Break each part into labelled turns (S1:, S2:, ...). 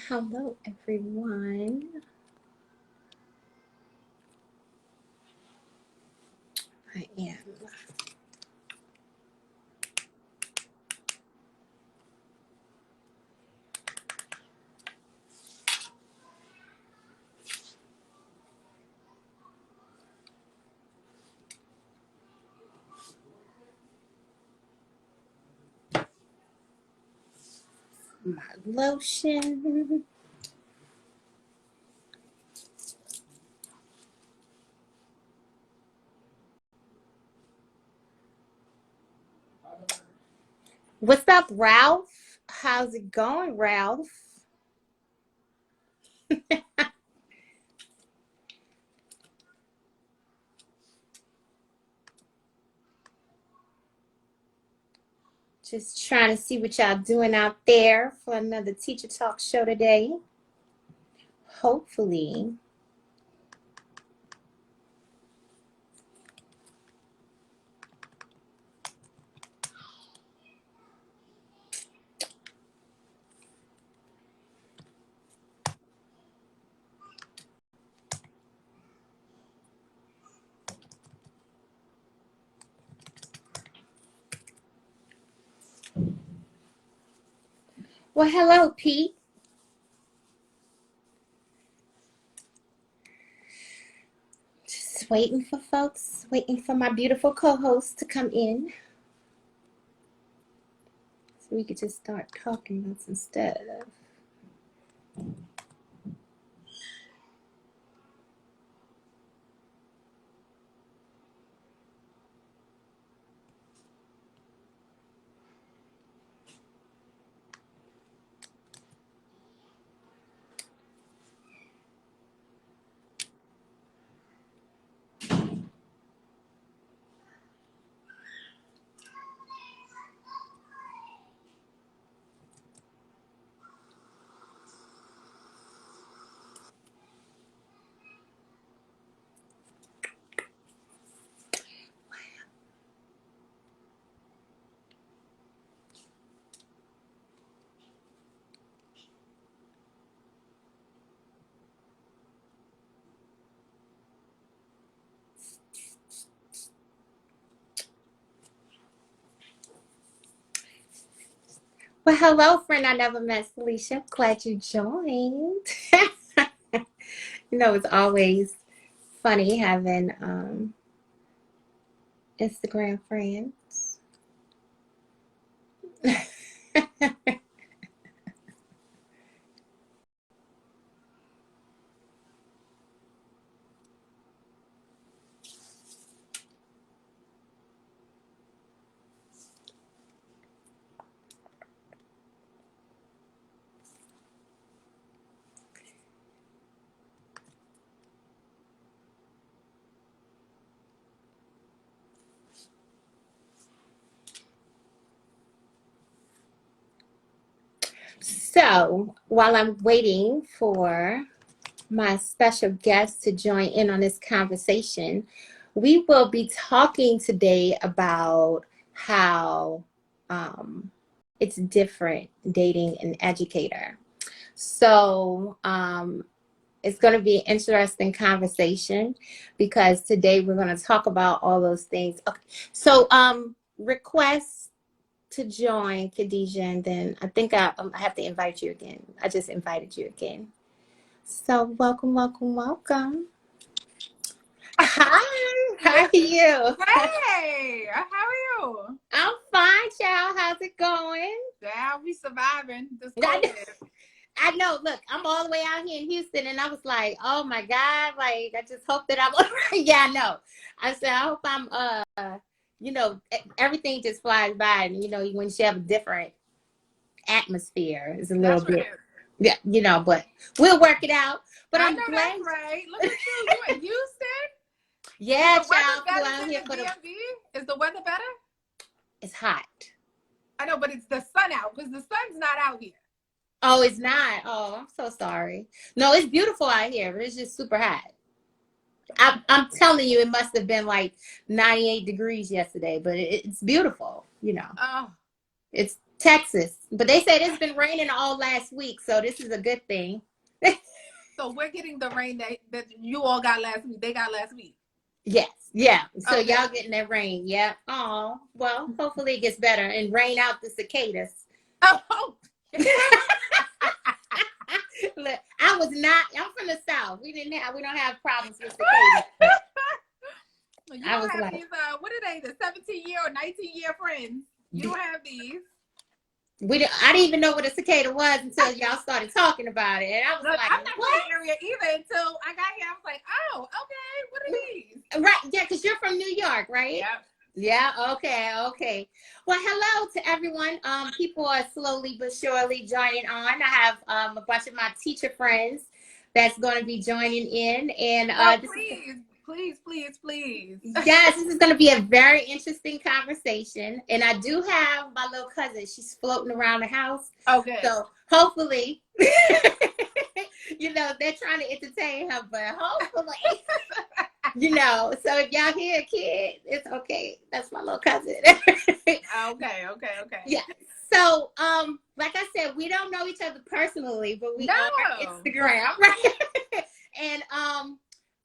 S1: Hello, everyone. I am. My lotion. What's up, Ralph? How's it going, Ralph? Just trying to see what y'all doing out there for another teacher talk show today. Hopefully. Well, hello, Pete. Just waiting for folks, waiting for my beautiful co-host to come in. So we could just start talking about some stuff. Well, hello, friend I never met, Felicia. Glad you joined. You know, it's always funny having Instagram friends. So while I'm waiting for my special guest to join in on this conversation, we will be talking today about how it's different dating an educator. So it's going to be an interesting conversation because today we're going to talk about all those things. Okay. So request to join, Khadeejah, and then I think I have to invite you again. I just invited you again. So welcome, welcome, welcome. Hi, how are you?
S2: Hey, how are you?
S1: I'm fine, child. How's it going?
S2: Yeah, we surviving this COVID.
S1: I know. Look, I'm all the way out here in Houston, and I was like, oh my God, like I just hope that I'm all right. Yeah, I know. I said, I hope I'm you know, everything just flies by, and you know, when you have a different atmosphere, it's a little
S2: That's
S1: bit,
S2: right.
S1: yeah, you know, but we'll work it out. But
S2: I
S1: I'm
S2: know
S1: glad.
S2: that's right. Look at you. You in Houston?
S1: Yeah,
S2: Is the
S1: child.
S2: weather
S1: Well,
S2: better
S1: here
S2: than
S1: for
S2: the
S1: the.
S2: DMV? Is the weather better?
S1: It's hot.
S2: I know, but it's the sun out because the sun's not out here.
S1: Oh, it's not. Oh, I'm so sorry. No, it's beautiful out here, but it's just super hot. I'm telling you, it must have been like 98 degrees yesterday, but it's beautiful. You know,
S2: Oh,
S1: it's Texas. But they said it's been raining all last week, so this is a good thing.
S2: So we're getting the rain that you all got last week. They got last week.
S1: Yes. Yeah. So
S2: Okay.
S1: y'all getting that rain. Yeah. Oh, well, hopefully it gets better and rain out the cicadas.
S2: Oh.
S1: Look, I'm from the South. We don't have problems with cicadas.
S2: You don't have these, what are they, the 17-year or 19-year friends? You don't have these.
S1: I didn't even know what a cicada was until y'all started talking about it. And I was like,
S2: I'm not
S1: what?
S2: from the area either until I got here. I was like, oh, okay, what are these?
S1: Right, yeah, because you're from New York, right?
S2: Yeah.
S1: Yeah, okay. Well, hello to everyone. People are slowly but surely joining on. I have a bunch of my teacher friends that's going to be joining in. And
S2: please.
S1: Yes, this is going to be a very interesting conversation. And I do have my little cousin. She's floating around the house.
S2: Okay.
S1: So hopefully, they're trying to entertain her, but hopefully, so if y'all hear a kid, it's okay. That's my little cousin.
S2: Okay.
S1: Yeah. So, like I said, we don't know each other personally, but we are on Instagram, right? And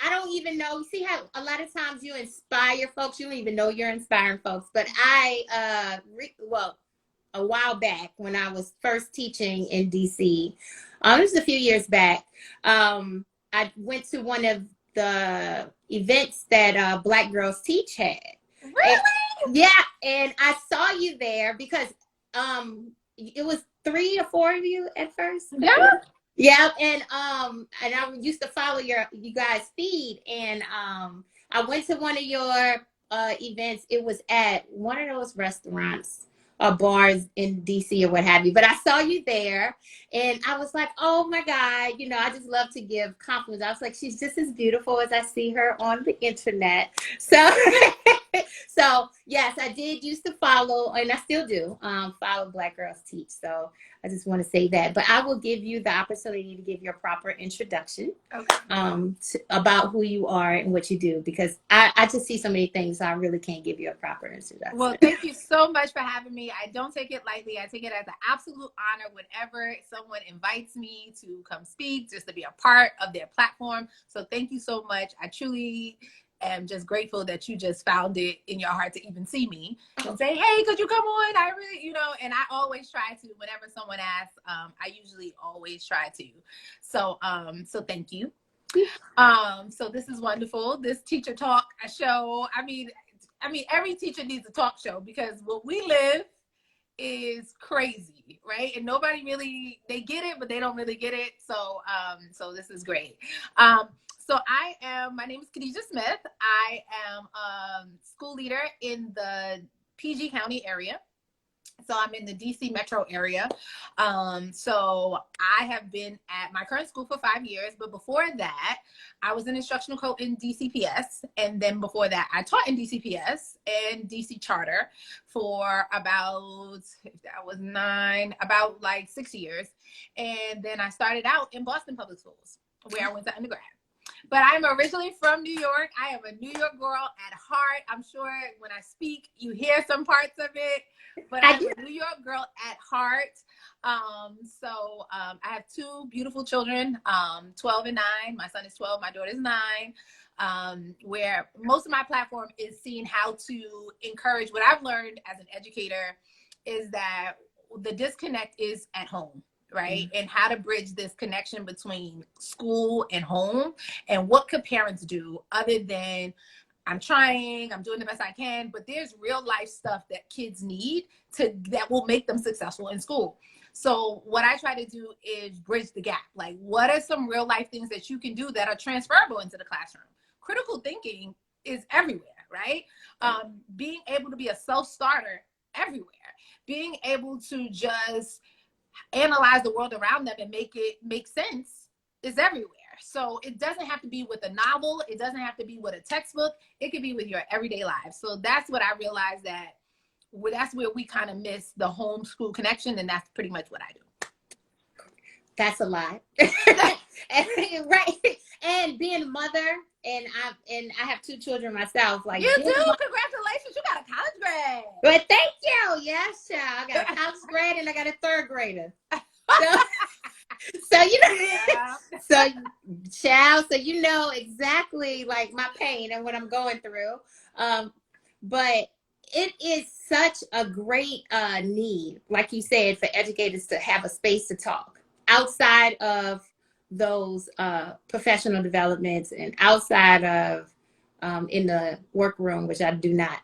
S1: I don't even know. See how a lot of times you inspire folks. You don't even know you're inspiring folks. But a while back when I was first teaching in DC, it was a few years back. I went to one of the events that Black Girls Teach had.
S2: Really?
S1: And I saw you there because it was 3 or 4 of you at first. Yeah, and I used to follow you guys' feed, and I went to one of your events. It was at one of those restaurants or bars in DC or what have you. But I saw you there, and I was like, oh my God, I just love to give compliments. I was like, she's just as beautiful as I see her on the internet. So, so yes, I did used to follow, and I still do follow Black Girls Teach. So I just want to say that, but I will give you the opportunity to give your proper introduction about who you are and what you do, because I just see so many things, so I really can't give you a proper introduction.
S2: Well, thank you so much for having me. I don't take it lightly. I take it as an absolute honor whenever someone invites me to come speak, just to be a part of their platform. So thank you so much. I truly am just grateful that you just found it in your heart to even see me and say, hey, could you come on? I really, and I always try to, whenever someone asks, I usually always try to. So thank you. So this is wonderful. This teacher talk show. I mean, every teacher needs a talk show, because what we live is crazy, right? And nobody really, they get it, but they don't really get it. So this is great. So my name is Khadeejah Smith. I am a school leader in the PG County area. So I'm in the DC metro area. So I have been at my current school for 5 years, but before that, I was an instructional coach in DCPS. And then before that, I taught in DCPS and DC Charter for about 6 years. And then I started out in Boston Public Schools, where I went to undergrad. But I'm originally from New York. I am a New York girl at heart. I'm sure when I speak, you hear some parts of it, but I'm a New York girl at heart. So I have 2 beautiful children, 12 and 9. My son is 12, my daughter is 9, where most of my platform is seeing how to encourage. What I've learned as an educator is that the disconnect is at home. Right? And how to bridge this connection between school and home, and what could parents do other than I'm doing the best I can, but there's real life stuff that kids need that will make them successful in school. So what I try to do is bridge the gap. Like, what are some real life things that you can do that are transferable into the classroom? Critical thinking is everywhere, right? Being able to be a self-starter everywhere, being able to just analyze the world around them and make it make sense is everywhere. So it doesn't have to be with a novel. It doesn't have to be with a textbook. It could be with your everyday life. So that's what I realized, that's where we kind of miss the homeschool connection. And that's pretty much what I do.
S1: That's a lot. Right. And being a mother, and I have 2 children myself. Like,
S2: you do? Congratulations, you got a college grade.
S1: But thank you. Yes, child. I got a college grade and I got a 3rd grader. So you know,
S2: Yeah.
S1: so child, so you know exactly like my pain and what I'm going through. But it is such a great need, like you said, for educators to have a space to talk outside of those professional developments and outside of in the workroom, which I do not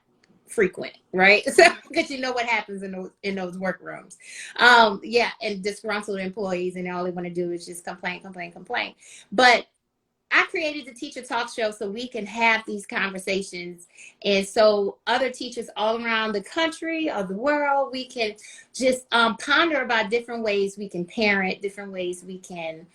S1: frequent, right? So because you know what happens in those workrooms. Yeah, and disgruntled employees, and all they want to do is just complain. But I created the Teacher Talk Show so we can have these conversations, and so other teachers all around the country or the world, we can just ponder about different ways we can parent, different ways we can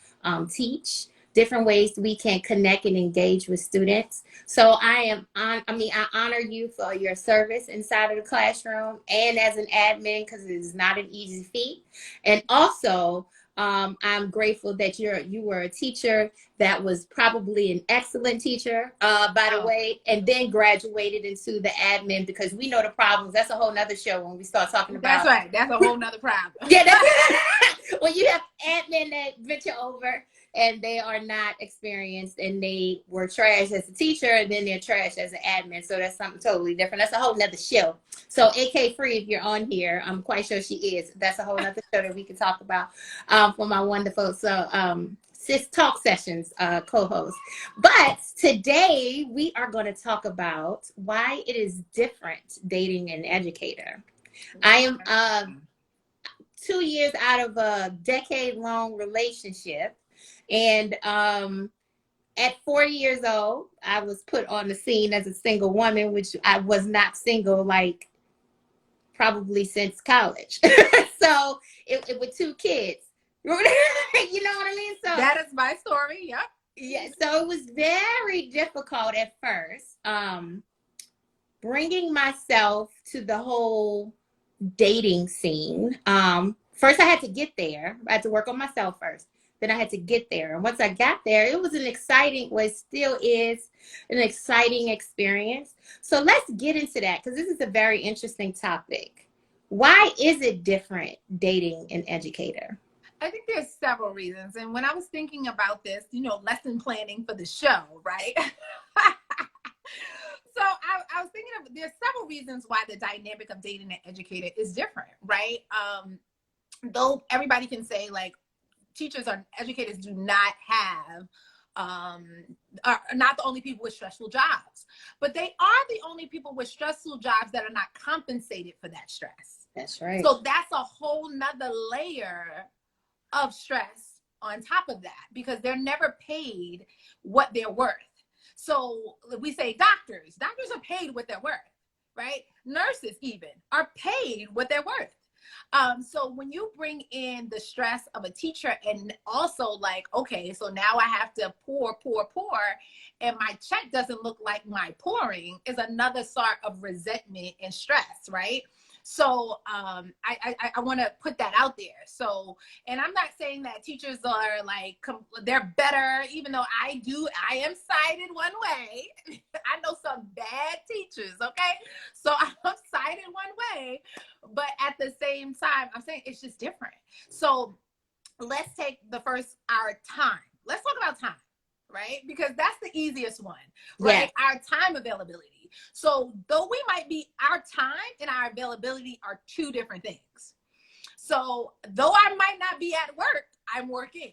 S1: teach, different ways we can connect and engage with students. So I honor you for your service inside of the classroom and as an admin, because it is not an easy feat. And also, I'm grateful that you were a teacher that was probably an excellent teacher, by the way, and then graduated into the admin, because we know the problems. That's a whole nother show when we start talking about.
S2: That's right. That's a whole nother problem.
S1: Yeah, when you have admin that venture over and they are not experienced and they were trash as a teacher and then they're trash as an admin. So that's something totally different. That's a whole nother show. So AK Free, if you're on here, I'm quite sure she is. That's a whole nother show that we can talk about for my wonderful Sis Talk Sessions co-host. But today we are going to talk about why it is different dating an educator. I am 2 years out of a decade-long relationship. And at 40 years old, I was put on the scene as a single woman, which I was not single, like, probably since college. So it with 2 kids. You know what I mean? So
S2: that is my story. Yep.
S1: Yeah. So it was very difficult at first, bringing myself to the whole dating scene. First, I had to get there. I had to work on myself first. Then I had to get there. And once I got there, it was an exciting, well, it still is an exciting experience. So let's get into that, because this is a very interesting topic. Why is it different dating an educator?
S2: I think there's several reasons. And when I was thinking about this, lesson planning for the show, right? So I was thinking of, there's several reasons why the dynamic of dating an educator is different, right? Though everybody can say, like, teachers or educators do not have, are not the only people with stressful jobs, but they are the only people with stressful jobs that are not compensated for that stress.
S1: That's right.
S2: So that's a whole nother layer of stress on top of that, because they're never paid what they're worth. So we say doctors are paid what they're worth, right? Nurses even are paid what they're worth. So when you bring in the stress of a teacher, and also like, okay, so now I have to pour, and my check doesn't look like my pouring, is another sort of resentment and stress, right? So I want to put that out there. So, and I'm not saying that teachers are like, they're better, even though I am sided one way. I know some bad teachers, okay? So I'm sided one way, but at the same time, I'm saying it's just different. So let's take our time. Let's talk about time, right? Because that's the easiest one, right? Yeah. Our time availability. So though we might be, our time and our availability are 2 different things. So though I might not be at work, I'm working.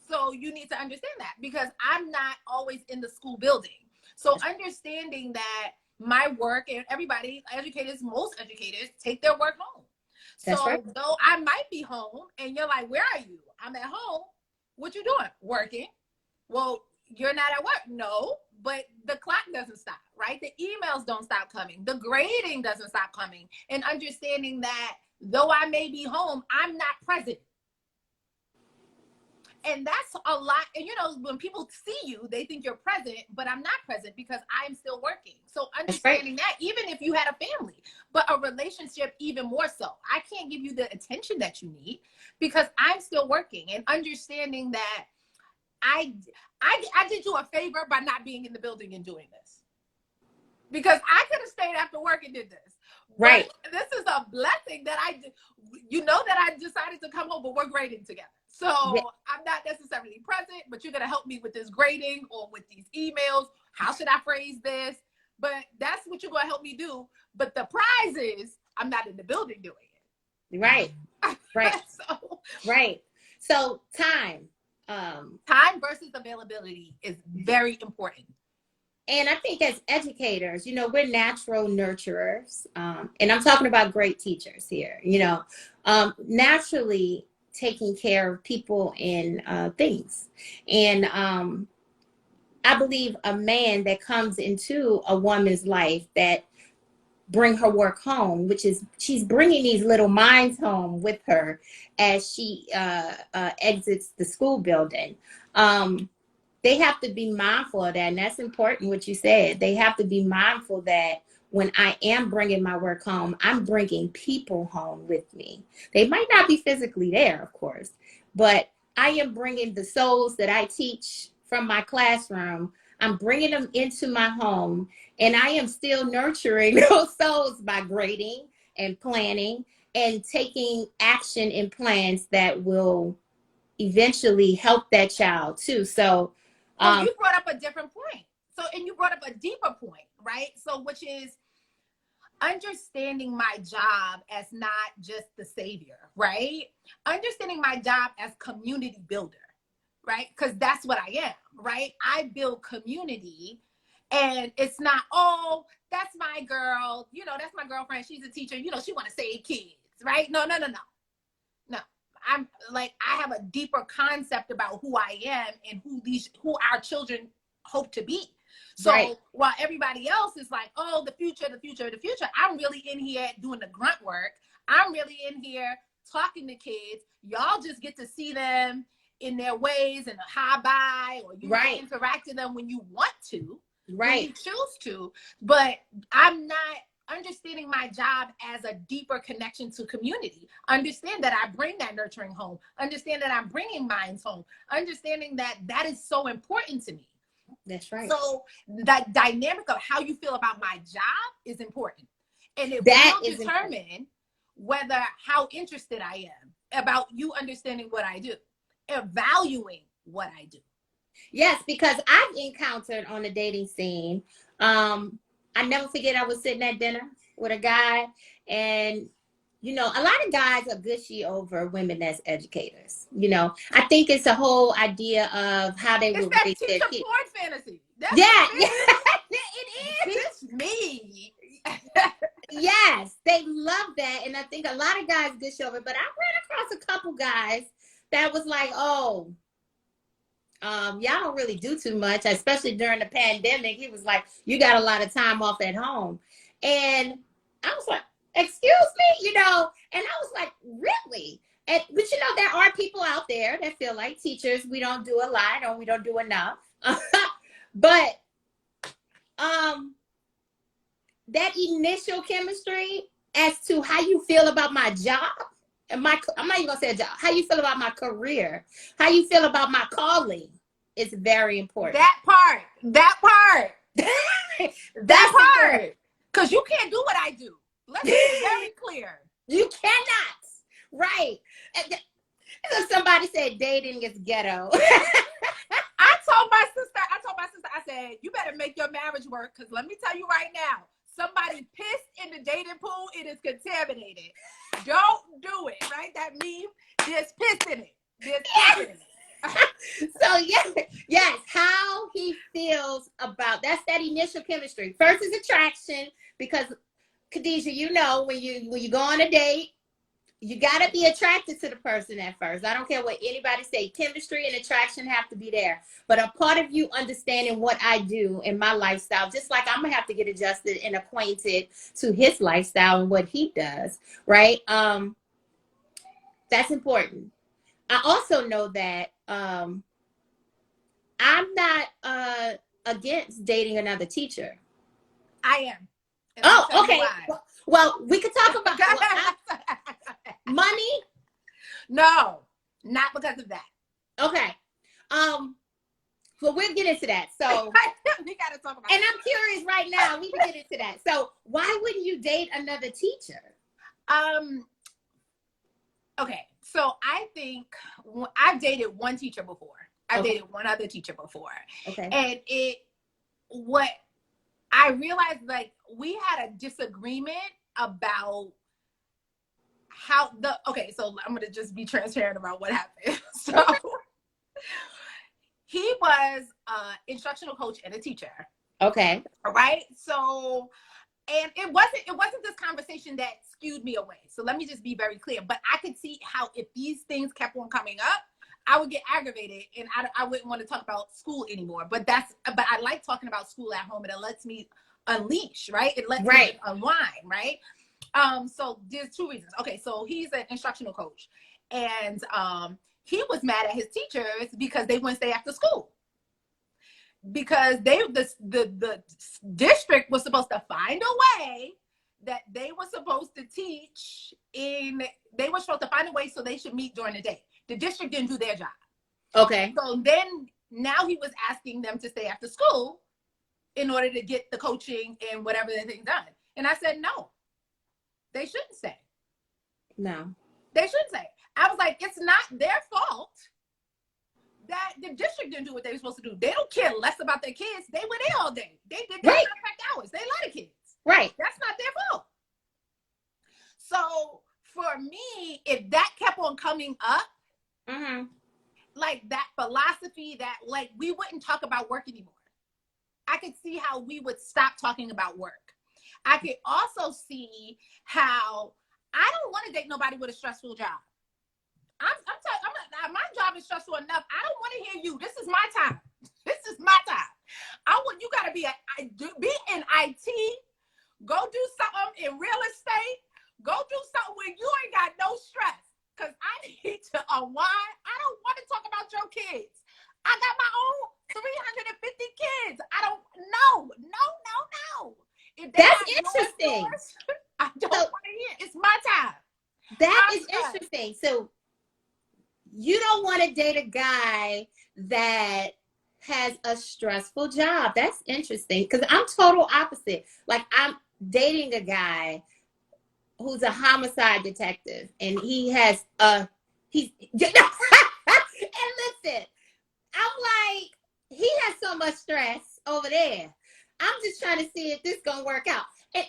S2: So you need to understand that, because I'm not always in the school building. So understanding that my work, and everybody, most educators take their work home. That's so right. Though I might be home and you're like, where are you? I'm at home. What you doing? Working. Well, you're not at work. No, but the clock doesn't stop, right? The emails don't stop coming. The grading doesn't stop coming. And understanding that though I may be home, I'm not present. And that's a lot. And when people see you, they think you're present, but I'm not present because I'm still working. So understanding that, even if you had a family, but a relationship even more so, I can't give you the attention that you need because I'm still working. And understanding that I did you a favor by not being in the building and doing this, because I could have stayed after work and did this.
S1: Right.
S2: But this is a blessing that that I decided to come home, but we're grading together. So yeah. I'm not necessarily present, but you're going to help me with this grading or with these emails. How should I phrase this? But that's what you're going to help me do. But the prize is I'm not in the building doing it.
S1: Right. Right. Right. So time
S2: versus availability is very important.
S1: And I think as educators, we're natural nurturers. And I'm talking about great teachers here, naturally taking care of people and things. And I believe a man that comes into a woman's life that bring her work home, which is she's bringing these little minds home with her as she exits the school building. They have to be mindful of that. And that's important what you said. They have to be mindful that when I am bringing my work home, I'm bringing people home with me. They might not be physically there, of course, but I am bringing the souls that I teach from my classroom. I'm bringing them into my home, and I am still nurturing those souls by grading and planning and taking action and plans that will eventually help that child too. So
S2: you brought up a different point. And you brought up a deeper point, right? So which is understanding my job as not just the savior, right? Understanding my job as community builder, right? Because that's what I am, right? I build community, and it's not, oh, that's my girl, that's my girlfriend, she's a teacher, she want to save kids, right? No. I'm like, I have a deeper concept about who I am and who our children hope to be. So right. While everybody else is like, oh, the future, I'm really in here doing the grunt work. I'm really in here talking to kids. Y'all just get to see them in their ways and hi bye, or you right. interact with them when you want to, right? When you choose to. But I'm not understanding my job as a deeper connection to community. Understand that I bring that nurturing home. Understand that I'm bringing minds home. Understanding that is so important to me.
S1: That's right.
S2: So that dynamic of how you feel about my job is important. And it will determine whether how interested I am about you understanding what I do, and valuing what I do.
S1: Yes, because I've encountered on the dating scene, I never forget I was sitting at dinner with a guy, and, a lot of guys are gushy over women as educators. I think it's a whole idea of how they would raise their kids.
S2: It's that porn fantasy. That's
S1: It is.
S2: It's me.
S1: Yes, they love that. And I think a lot of guys gush over it, but I ran across a couple guys that was like, oh, y'all don't really do too much, especially during the pandemic. He was like, you got a lot of time off at home. And I was like, excuse me, and I was like, really? But there are people out there that feel like teachers, we don't do a lot or we don't do enough. But that initial chemistry as to how you feel about my job, and I'm not even gonna say a job, how you feel about my career, how you feel about my calling is very important.
S2: That part. Because you can't do what I do. Let's be very clear.
S1: You cannot. Right. And somebody said dating is ghetto.
S2: I told my sister, I said, you better make your marriage work, because let me tell you right now, somebody pissed in the dating pool, it is contaminated. Don't do it, right? That meme, there's piss in it. There's piss in it.
S1: So yes, how he feels about that's that initial chemistry. First is attraction, because Khadeejah, when you go on a date, you gotta be attracted to the person at first. I don't care what anybody say. Chemistry and attraction have to be there. But a part of you understanding what I do in my lifestyle, just like I'm gonna have to get adjusted and acquainted to his lifestyle and what he does, right? That's important. I also know that I'm not against dating another teacher.
S2: I am.
S1: Oh, okay. Well, we could talk about money.
S2: No, not because of that.
S1: Okay. But we'll get into that. So
S2: we got to talk about
S1: and I'm curious right now, we can get into that. So why wouldn't you date another teacher?
S2: Okay, so I think I've dated one teacher before. I've dated one other teacher before.
S1: Okay.
S2: And what I realized, like, we had a disagreement about how so I'm going to just be transparent about what happened. So he was an instructional coach and a teacher.
S1: Okay.
S2: All right. So, and it wasn't this conversation that skewed me away. So let me just be very clear. But I could see how if these things kept on coming up, I would get aggravated and I wouldn't want to talk about school anymore. But I like talking about school at home, and it lets me unleash, right? It lets me unwind, right? So there's two reasons. Okay, so he's an instructional coach, and he was mad at his teachers because they wouldn't stay after school. Because the district was supposed to find a way that they were supposed to teach they were supposed to find a way so they should meet during the day. The district didn't do their job.
S1: Okay.
S2: So then now he was asking them to stay after school in order to get the coaching and whatever the thing done. And I said, no, they shouldn't stay.
S1: No.
S2: They shouldn't stay. I was like, it's not their fault that the district didn't do what they were supposed to do. They don't care less about their kids. They were there all day. They did their contract hours. They let the kids.
S1: Right.
S2: That's not their fault. So for me, if that kept on coming up, like that philosophy that like we wouldn't talk about work anymore. I could see how we would stop talking about work. I could also see how I don't want to date nobody with a stressful job. My job is stressful enough. I don't want to hear you. This is my time. This is my time. You got to be in IT. Go do something in real estate. Go do something where you ain't got no stress. Because I need to unwind. I don't want to talk about your kids. I got my own 350 kids. I don't know. No.
S1: That's interesting.
S2: I don't want to hear. It's my time.
S1: That is interesting. So you don't want to date a guy that has a stressful job. That's interesting because I'm total opposite. Like I'm dating a guy who's a homicide detective, and he has and listen, I'm like, he has so much stress over there. I'm just trying to see if this gonna work out. And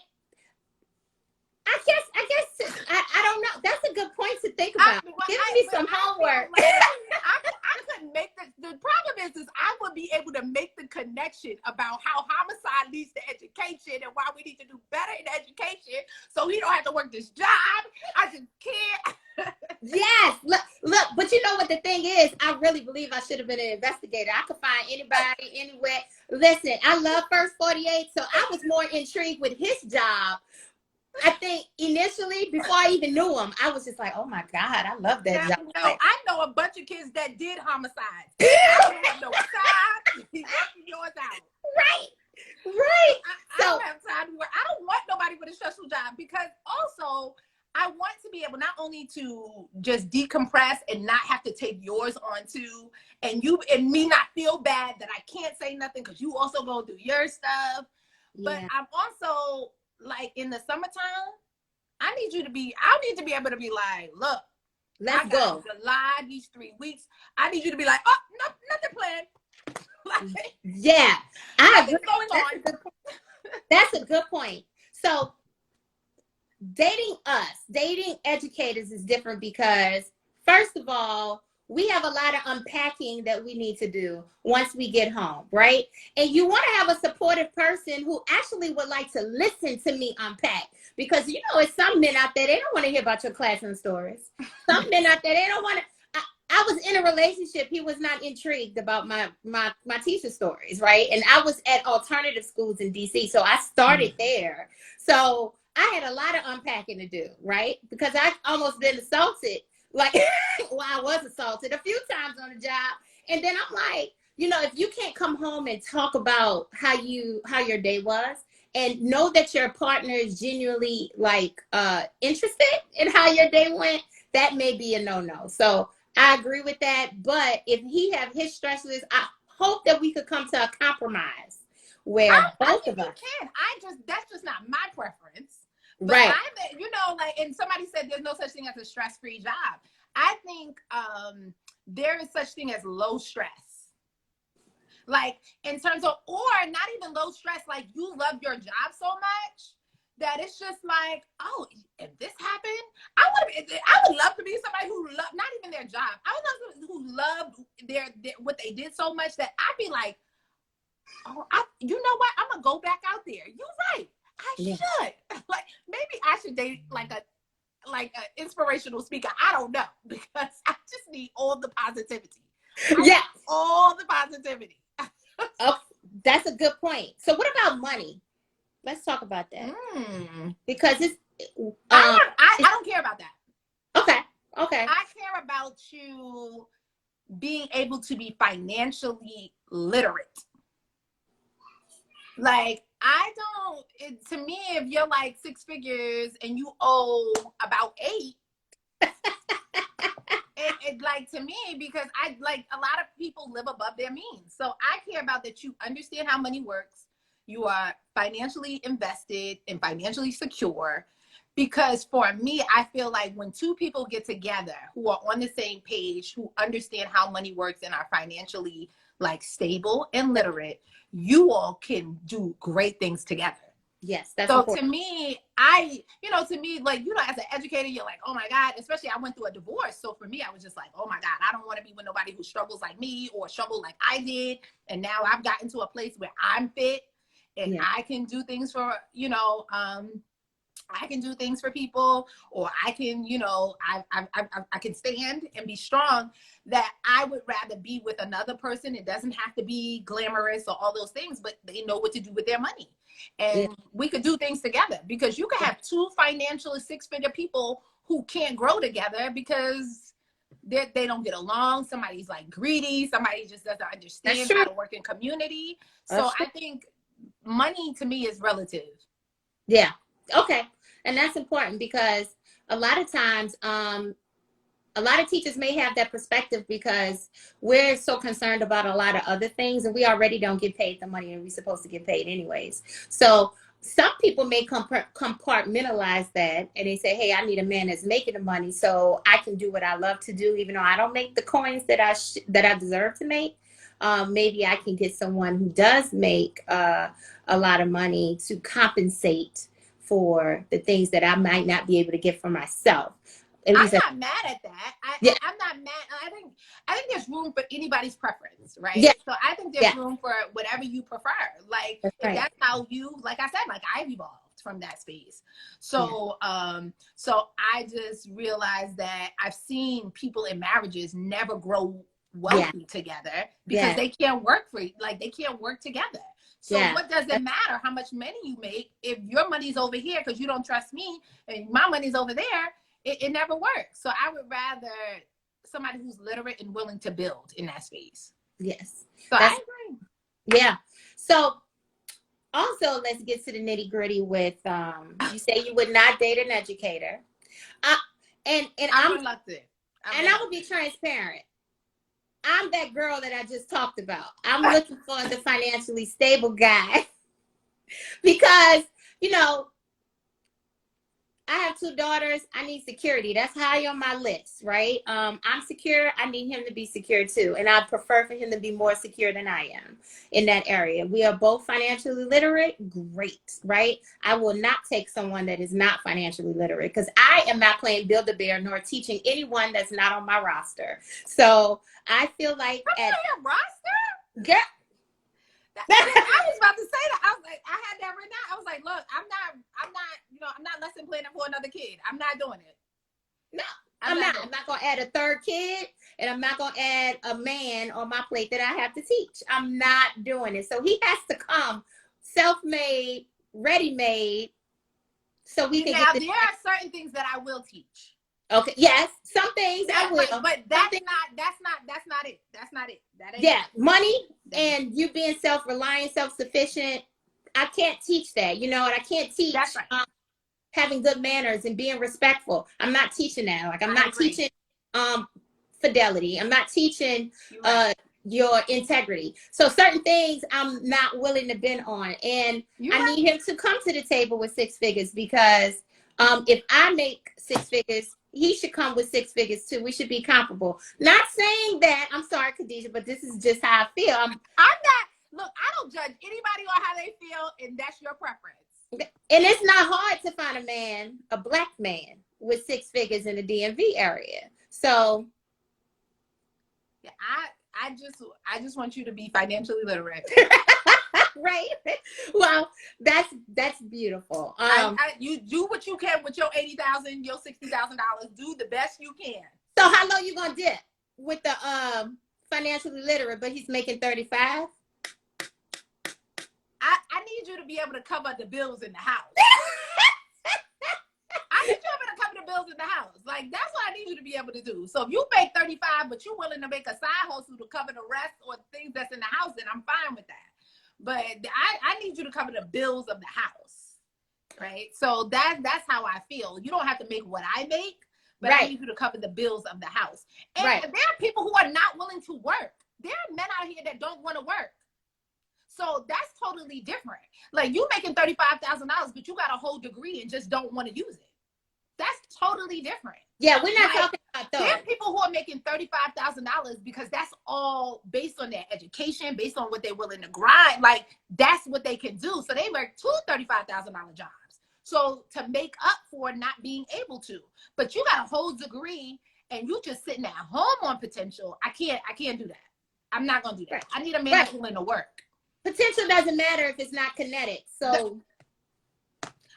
S1: I guess I don't know. That's a good point to think about. Give me some homework.
S2: I couldn't make the problem is I would be able to make the connection about how homicide leads to education and why we need to do better in education so he don't have to work this job. I just can't.
S1: Yes, look, but you know what the thing is? I really believe I should have been an investigator. I could find anybody, anywhere. Listen, I love First 48, so I was more intrigued with his job. I think initially, before I even knew him, I was just like, oh my God, I love that job.
S2: I know a bunch of kids that did homicides. I don't have no time. He's working yours out.
S1: Right.
S2: I don't have time to work. I don't want nobody with a stressful job because also I want to be able not only to just decompress and not have to take yours on too, and me not feel bad that I can't say nothing because you also go through your stuff. But I'm also like in the summertime, I need to be able to be like, look,
S1: let's go.
S2: July, these 3 weeks. I need you to be like, oh, no, nothing planned. Like,
S1: yeah, I agree.
S2: Going on.
S1: That's a good point. So dating educators is different because first of all, we have a lot of unpacking that we need to do once we get home, right? And you want to have a supportive person who actually would like to listen to me unpack. Because, you know, it's some men out there, they don't want to hear about your classroom stories. Some men out there, they don't want to. I was in a relationship. He was not intrigued about my teacher stories, right? And I was at alternative schools in DC. So I started there. So I had a lot of unpacking to do, right? Because I almost been assaulted. Like, well, I was assaulted a few times on the job. And then I'm like, you know, if you can't come home and talk about how your day was and know that your partner is genuinely like interested in how your day went, that may be a no-no. So I agree with that. But if he have his stresses, hope that we could come to a compromise where both of us
S2: can. That's just not my preference. But
S1: right.
S2: And somebody said there's no such thing as a stress-free job. I think there is such thing as low stress. Like in terms of, or not even low stress, like you love your job so much that it's just like, oh, if this happened, I would love to be somebody who loved, not even their job. I would love somebody who loved their what they did so much that I'd be like, oh, you know what? I'm gonna go back out there. You're right. I should. Like maybe I should date like an inspirational speaker. I don't know, because I just need all the positivity. All the positivity.
S1: Oh, that's a good point. So what about money? Let's talk about that. Because
S2: I don't care about that.
S1: Okay.
S2: I care about you being able to be financially literate. Like, to me, if you're like 6 figures and you owe about 8, it like, to me, because I like a lot of people live above their means. So I care about that you understand how money works. You are financially invested and financially secure. Because for me, I feel like when 2 people get together who are on the same page, who understand how money works and are financially like stable and literate, you all can do great things together.
S1: Yes, that's
S2: so
S1: important.
S2: To me, like, as an educator, you're like, oh my God, especially I went through a divorce. So for me, I was just like, oh my God, I don't want to be with nobody who struggles like me or struggle like I did. And now I've gotten to a place where I'm fit and I can do things for, I can do things for people, or I can, I can stand and be strong, that I would rather be with another person. It doesn't have to be glamorous or all those things, but they know what to do with their money. And we could do things together, because you could have 2 financially 6-figure people who can't grow together because they don't get along. Somebody's like greedy. Somebody just doesn't understand how to work in community. So I think money to me is relative.
S1: Yeah. Okay. And that's important, because a lot of times, a lot of teachers may have that perspective because we're so concerned about a lot of other things, and we already don't get paid the money and we're supposed to get paid anyways. So some people may compartmentalize that, and they say, hey, I need a man that's making the money so I can do what I love to do, even though I don't make the coins that I deserve to make. Maybe I can get someone who does make a lot of money to compensate for the things that I might not be able to get for myself.
S2: I'm not mad at that. I'm not mad. I think there's room for anybody's preference, right?
S1: Yeah.
S2: So I think there's room for whatever you prefer. Like, if that's how you, like I said, like I've evolved from that space. So, so I just realized that I've seen people in marriages never grow wealthy together because they can't work they can't work together. So what does it matter how much money you make if your money's over here because you don't trust me and my money's over there? It never works. So I would rather somebody who's literate and willing to build in that space.
S1: Yes.
S2: So I agree.
S1: Yeah. So also, let's get to the nitty gritty with, you say you would not date an educator. And
S2: I'm reluctant.
S1: And I will be transparent. I'm that girl that I just talked about. I'm looking for the financially stable guy because, I have 2 daughters. I need security. That's high on my list, right? I'm secure. I need him to be secure too. And I prefer for him to be more secure than I am in that area. We are both financially literate. Great, right? I will not take someone that is not financially literate because I am not playing Build-A-Bear nor teaching anyone that's not on my roster. So I feel like
S2: your roster?
S1: Girl.
S2: I was about to say that. I was like, I had that right now. I was like, look, I'm not lesson planning for another kid. I'm not doing it.
S1: No, I'm not. I'm not going to add a 3rd kid, and I'm not going to add a man on my plate that I have to teach. I'm not doing it. So he has to come self-made, ready-made, so we can
S2: there are certain things that I will teach.
S1: Okay. Yes, some things I will,
S2: but that's not it. That's not it. That ain't it.
S1: Money and you being self-reliant, self-sufficient. I can't teach that, and I can't teach having good manners and being respectful. I'm not teaching that. Like I'm not teaching fidelity. I'm not teaching your integrity. So certain things I'm not willing to bend on, and I need him to come to the table with 6 figures, because if I make 6 figures, he should come with 6 figures too. We should be comparable. Not saying that, I'm sorry, Khadeejah, but this is just how I feel.
S2: I'm not, look, I don't judge anybody on how they feel, and that's your preference.
S1: And it's not hard to find a man, a black man, with 6 figures in the DMV area. So
S2: yeah, I just want you to be financially literate.
S1: Right. Well, that's beautiful.
S2: You do what you can with your $80,000, your $60,000. Do the best you can.
S1: So how low you gonna dip with the financially literate, but he's making 35?
S2: I need you to be able to cover the bills in the house. I need you to be able to cover the bills in the house. Like, that's what I need you to be able to do. So if you make 35, but you're willing to make a side hustle to cover the rest or things that's in the house, then I'm fine with that. But I need you to cover the bills of the house, right? So that's how I feel. You don't have to make what I make, but I need you to cover the bills of the house. And there are people who are not willing to work. There are men out here that don't want to work. So that's totally different. Like, you making $35,000, but you got a whole degree and just don't want to use it. That's totally different.
S1: Yeah, we're not talking about those.
S2: There are people who are making $35,000 because that's all based on their education, based on what they're willing to grind. Like, that's what they can do. So they work 2 $35,000 jobs. So to make up for not being able to, but you got a whole degree and you just sitting at home on potential. I can't do that. I'm not gonna do that. I need a man that's willing to work.
S1: Potential doesn't matter if it's not kinetic. So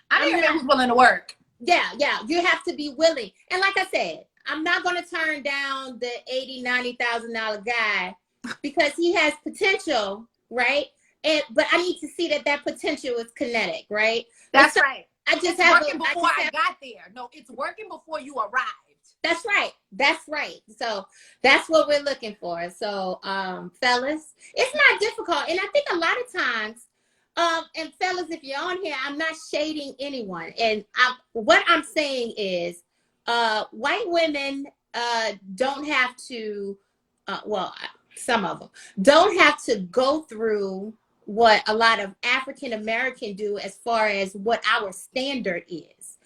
S2: I need a man who's willing to work.
S1: Yeah, you have to be willing. And like I said, I'm not going to turn down the $80,000-$90,000 guy because he has potential, right? But I need to see that potential is kinetic, right?
S2: That's right.
S1: It's
S2: working before I got there. No, it's working before you arrived.
S1: That's right. So that's what we're looking for. So fellas, it's not difficult. And I think a lot of times, and fellas, if you're on here, I'm not shading anyone. And what I'm saying is white women don't have to, some of them don't have to go through what a lot of African American do as far as what our standard is.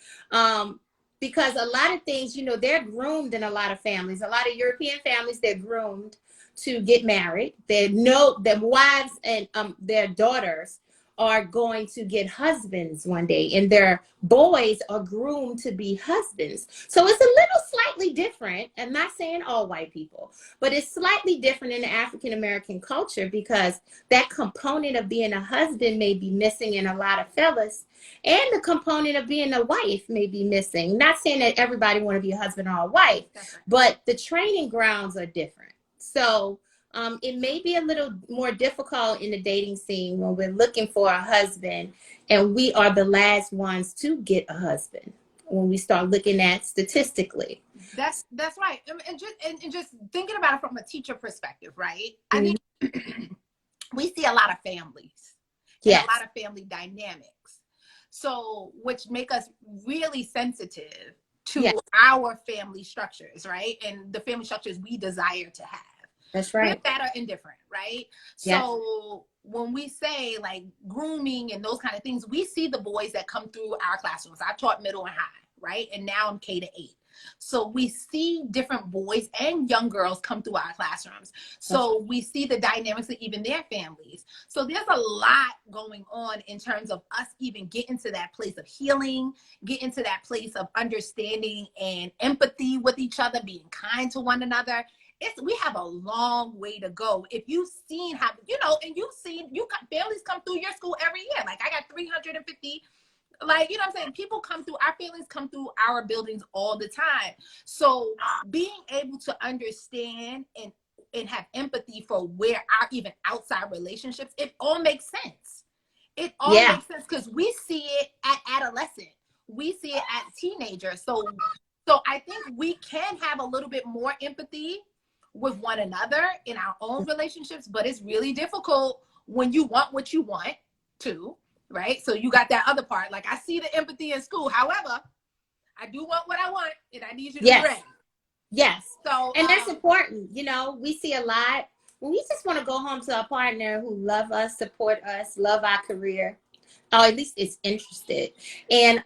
S1: Because a lot of things, they're groomed in a lot of families. A lot of European families, they're groomed to get married. They know their wives and their daughters are going to get husbands one day, and their boys are groomed to be husbands. So it's a little slightly different. I'm not saying all white people, but it's slightly different in the African American culture because that component of being a husband may be missing in a lot of fellas, and the component of being a wife may be missing. Not saying that everybody want to be a husband or a wife, but the training grounds are different. So it may be a little more difficult in the dating scene when we're looking for a husband and we are the last ones to get a husband when we start looking at statistically.
S2: That's right. And just thinking about it from a teacher perspective, right? I think we see a lot of families, a lot of family dynamics. So which make us really sensitive to our family structures, right? And the family structures we desire to have.
S1: That's right.
S2: Good, bad, or indifferent, right? So when we say like grooming and those kind of things, we see the boys that come through our classrooms. I taught middle and high, right? And now I'm K-8. So we see different boys and young girls come through our classrooms. So we see the dynamics of even their families. So there's a lot going on in terms of us even getting to that place of healing, getting to that place of understanding and empathy with each other, being kind to one another. We have a long way to go. If you've seen how, and families come through your school every year. Like I got 350, like, I'm saying? People come through, our families come through our buildings all the time. So being able to understand and have empathy for where our even outside relationships, it all makes sense. It all makes sense because we see it at adolescent. We see it at teenagers. So I think we can have a little bit more empathy with one another in our own relationships, but it's really difficult when you want what you want too, right? So you got that other part. Like I see the empathy in school. However, I do want what I want and I need you to be ready.
S1: Yes.
S2: So
S1: and that's important. We see a lot we just want to go home to a partner who love us, support us, love our career, or at least is interested, and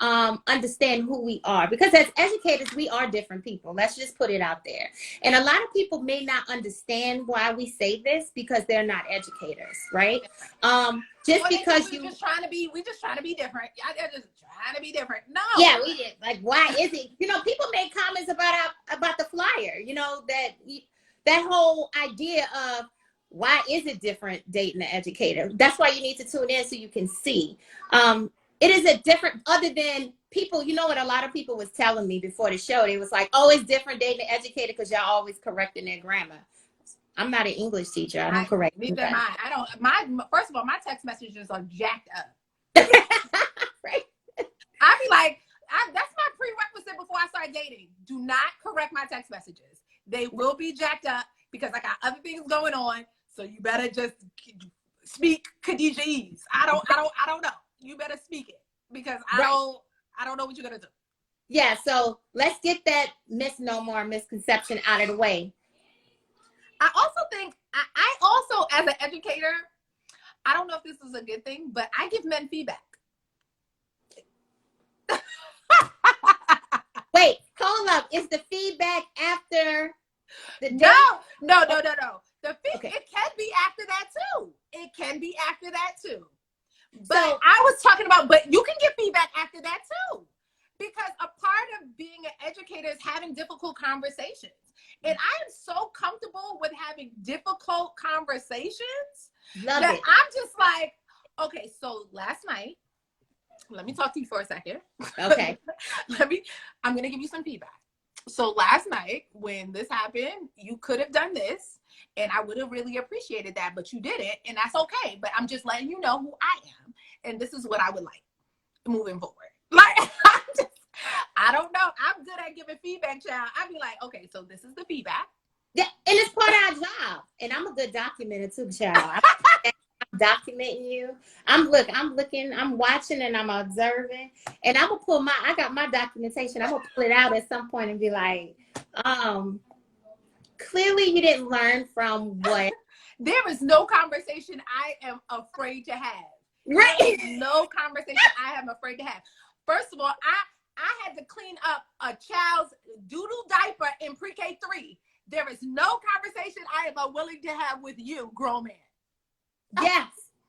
S1: understand who we are. Because as educators, we are different people. Let's just put it out there. And a lot of people may not understand why we say this because they're not educators, right? Just
S2: well,
S1: because
S2: we just trying to be different. They're just trying to be different. No.
S1: Yeah, we did. Like, why is it? You know, people make comments about the flyer. You know, that whole idea of why is it different dating an educator? That's why you need to tune in so you can see. It is a different, other than people, you know what a lot of people was telling me before the show, they was like, oh, it's different dating an educator because y'all always correcting their grammar. I'm not an English teacher. I don't correct.
S2: Neither am I. I don't, first of all, my text messages are jacked up.
S1: Right?
S2: I be like, that's my prerequisite before I start dating. Do not correct my text messages. They will be jacked up because I got other things going on. So you better just speak Khadeejah. I don't know. You better speak it because I don't know what you're gonna do.
S1: Yeah. So let's get that misnomer or misconception out of the way.
S2: I also think I also, as an educator, I don't know if this is a good thing, but I give men feedback.
S1: Wait, hold up. Is the feedback after the date?
S2: No. It can be after that too. It can be after that too. But so, I was talking about, but you can get feedback after that too. Because a part of being an educator is having difficult conversations. And I am so comfortable with having difficult conversations that I'm just like, okay, so last night, let me talk to you for a second.
S1: Okay.
S2: I'm going to give you some feedback. So last night when this happened, you could have done this and I would have really appreciated that, but you didn't. And that's okay. But I'm just letting you know who I am. And this is what I would like moving forward. Like, I don't know. I'm good at giving feedback, child. I'd be like, okay, so this is the feedback.
S1: Yeah, and it's part of our job. And I'm a good documenter too, child. I'm documenting you. I'm looking, I'm watching, and I'm observing. And I'm gonna I got my documentation. I'm gonna pull it out at some point and be like, clearly you didn't learn from what.
S2: There is no conversation I am afraid to have.
S1: Right.
S2: There is no conversation I am afraid to have. First of all, I had to clean up a child's doodle diaper in pre-K 3. There is no conversation I am unwilling to have with you, grown man.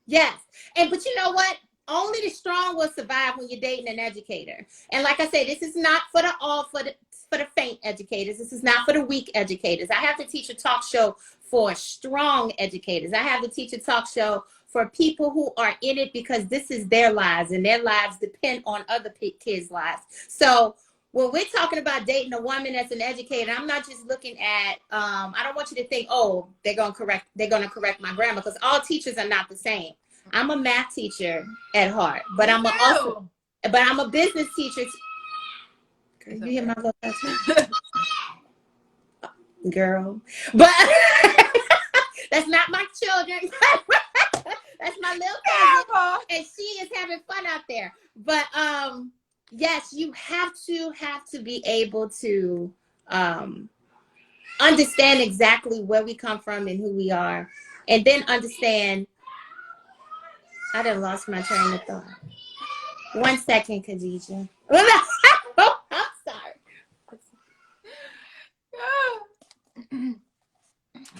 S2: Yes.
S1: But you know what? Only the strong will survive when you're dating an educator. And like I said, this is not for the faint educators. This is not for the weak educators. I have to teach a talk show for strong educators. I have to teach a talk show for people who are in it because this is their lives and their lives depend on other kids' lives. So when we're talking about dating a woman that's an educator, I'm not just looking at, I don't want you to think, oh, they're going to correct my grammar, because all teachers are not the same. I'm a math teacher at heart, but I'm a business teacher. You hear my voice? Girl. But that's not my children. That's my little cousin, and she is having fun out there. But yes, you have to be able to understand exactly where we come from and who we are, and then understand. I done lost my train of thought. 1 second, Khadeejah. Oh, I'm sorry.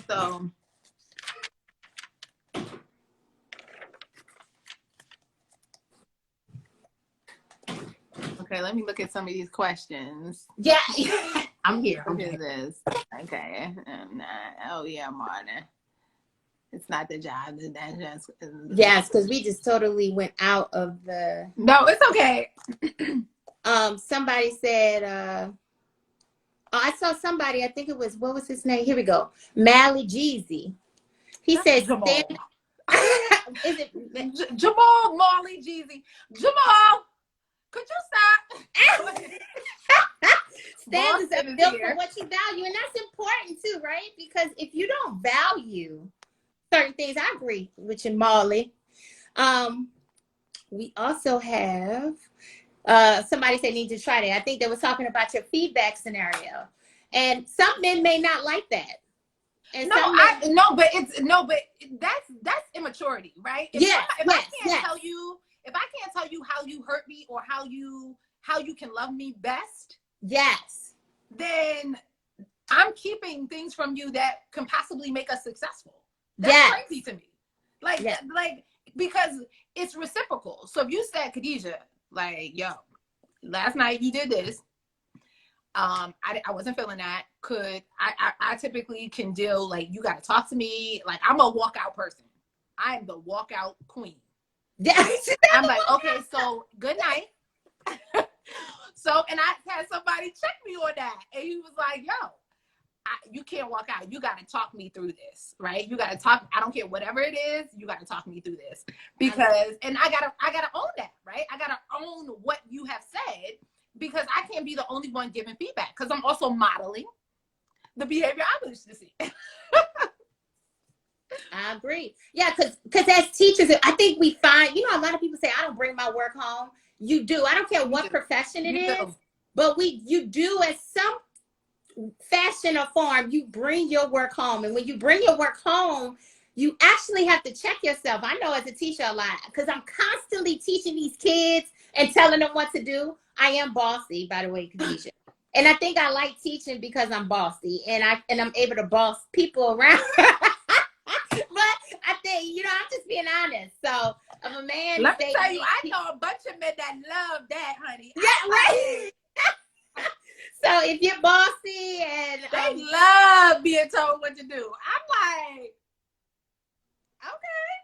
S2: So. Okay, let me look at some of these questions.
S1: Yeah, I'm here.
S2: What is this? Okay. Oh, yeah, Martin. It's not the job.
S1: Yes, because we just totally went out of the...
S2: No, it's okay.
S1: Somebody said... I saw somebody, I think it was, what was his name? Here we go. 𝗻𝗟𝕬𝕬𝕬𝕬. He said...
S2: Is it 𝗻𝗟𝕬𝕬𝕬𝕬? Jamal! Could you stop?
S1: Standards are built for what you value, and that's important too, right? Because if you don't value certain things, I agree with you, Molly. We also have somebody say need to try that. I think they were talking about your feedback scenario, and some men may not like that. And
S2: but that's immaturity, right? If I can't tell you, if I can't tell you how you hurt me or how you can love me best,
S1: yes,
S2: then I'm keeping things from you that can possibly make us successful. That's crazy to me. Like because it's reciprocal. So if you said, Khadeejah, like, yo, last night you did this, I wasn't feeling that. I typically can deal, like, you got to talk to me. Like, I'm a walkout person. I'm the walkout queen.
S1: Yes.
S2: I'm like, okay, so good night. So, and I had somebody check me on that. And he was like, yo, you can't walk out. You got to talk me through this, right? You got to talk. I don't care whatever it is. You got to talk me through this because, and I gotta own that, right? I gotta own what you have said because I can't be the only one giving feedback because I'm also modeling the behavior I wish to see.
S1: I agree. Yeah, because as teachers, I think we find, a lot of people say, I don't bring my work home. You do. I don't care what profession it is, but you do at some fashion or form, you bring your work home. And when you bring your work home, you actually have to check yourself. I know as a teacher a lot, because I'm constantly teaching these kids and telling them what to do. I am bossy, by the way, Khadeejah. And I think I like teaching because I'm bossy and I'm able to boss people around. But I think, I'm just being honest. So if a man,
S2: let me tell you, I know a bunch of men that love that, honey.
S1: Yeah, right. So if you're bossy and
S2: they love being told what to do, I'm like, okay.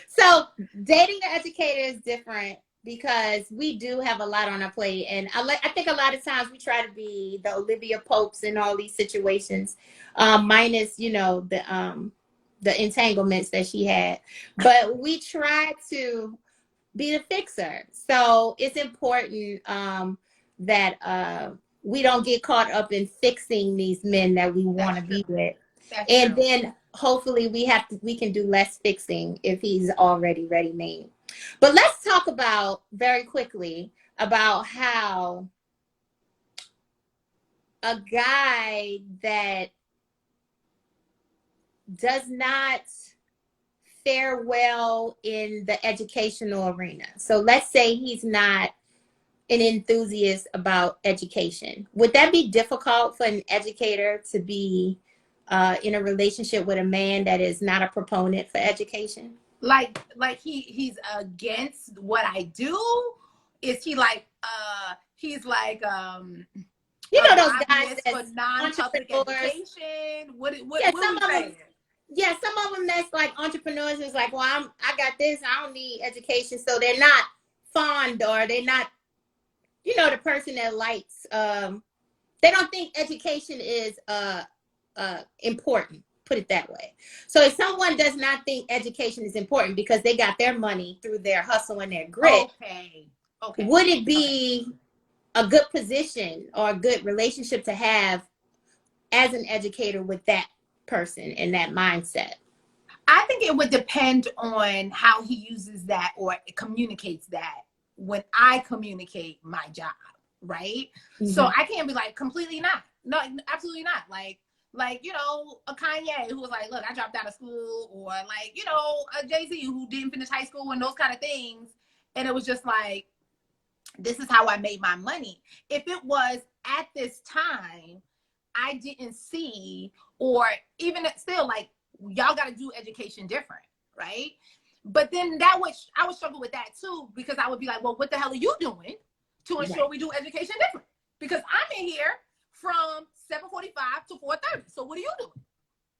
S1: So dating the educator is different because we do have a lot on our plate, and I think a lot of times we try to be the Olivia Popes in all these situations, minus the entanglements that she had, but we try to be the fixer. So it's important that we don't get caught up in fixing these men that we want to be with. And then hopefully we can do less fixing if he's already ready-made. But let's talk about very quickly about how a guy that does not fare well in the educational arena. So let's say he's not an enthusiast about education. Would that be difficult for an educator to be in a relationship with a man that is not a proponent for education?
S2: Like he's against what I do? Is he like he's like
S1: those guys
S2: for non-public education? What are we saying?
S1: Yeah, some of them that's like entrepreneurs is like, well, I got this, I don't need education. So they're not fond, or they're not, the person that likes, they don't think education is important, put it that way. So if someone does not think education is important because they got their money through their hustle and their grit,
S2: okay.
S1: Would it be a good position or a good relationship to have as an educator with that person and that mindset?
S2: I think it would depend on how he uses that or communicates that when I communicate my job, right? Mm-hmm. So I can't be like completely not. No, absolutely not. Like a Kanye who was like, look, I dropped out of school, or like, a Jay-Z who didn't finish high school and those kind of things. And it was just like, this is how I made my money. If it was at this time, I didn't see, or even still, like, y'all got to do education different, right? But then I would struggle with that too, because I would be like, well, what the hell are you doing to ensure we do education different? Because I'm in here from 7:45 to 4:30. So what are you doing?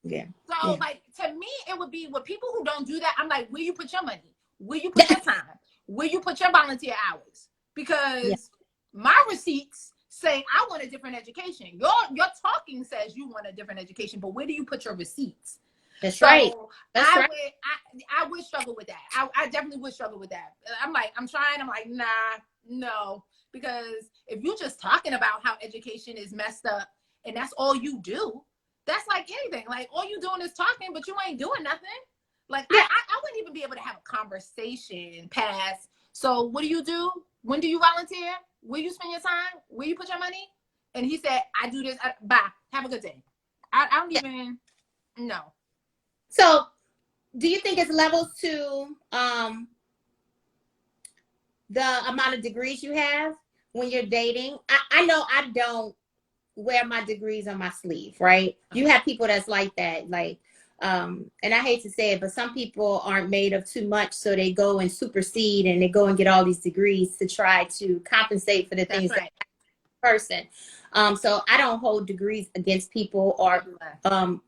S1: Yeah.
S2: So like, to me, it would be with people who don't do that. I'm like, where you put your money? Where you put your time? Where you put your volunteer hours? Because my receipts say I want a different education. Your talking says you want a different education, but where do you put your receipts?
S1: That's right.
S2: I would struggle with that. I definitely would struggle with that. I'm like, I'm like, nah, no. Because if you're just talking about how education is messed up and that's all you do, that's like anything. Like, all you doing is talking, but you ain't doing nothing. Like, I wouldn't even be able to have a conversation past. So what do you do? When do you volunteer? Where you spend your time? Where you put your money? And he said, I do this. Bye. Have a good day. I don't even know.
S1: So do you think it's levels to the amount of degrees you have when you're dating? I know I don't wear my degrees on my sleeve, right? You have people that's like that, like, and I hate to say it, but some people aren't made of too much, so they go and supersede and they go and get all these degrees to try to compensate for the things that person. So I don't hold degrees against people or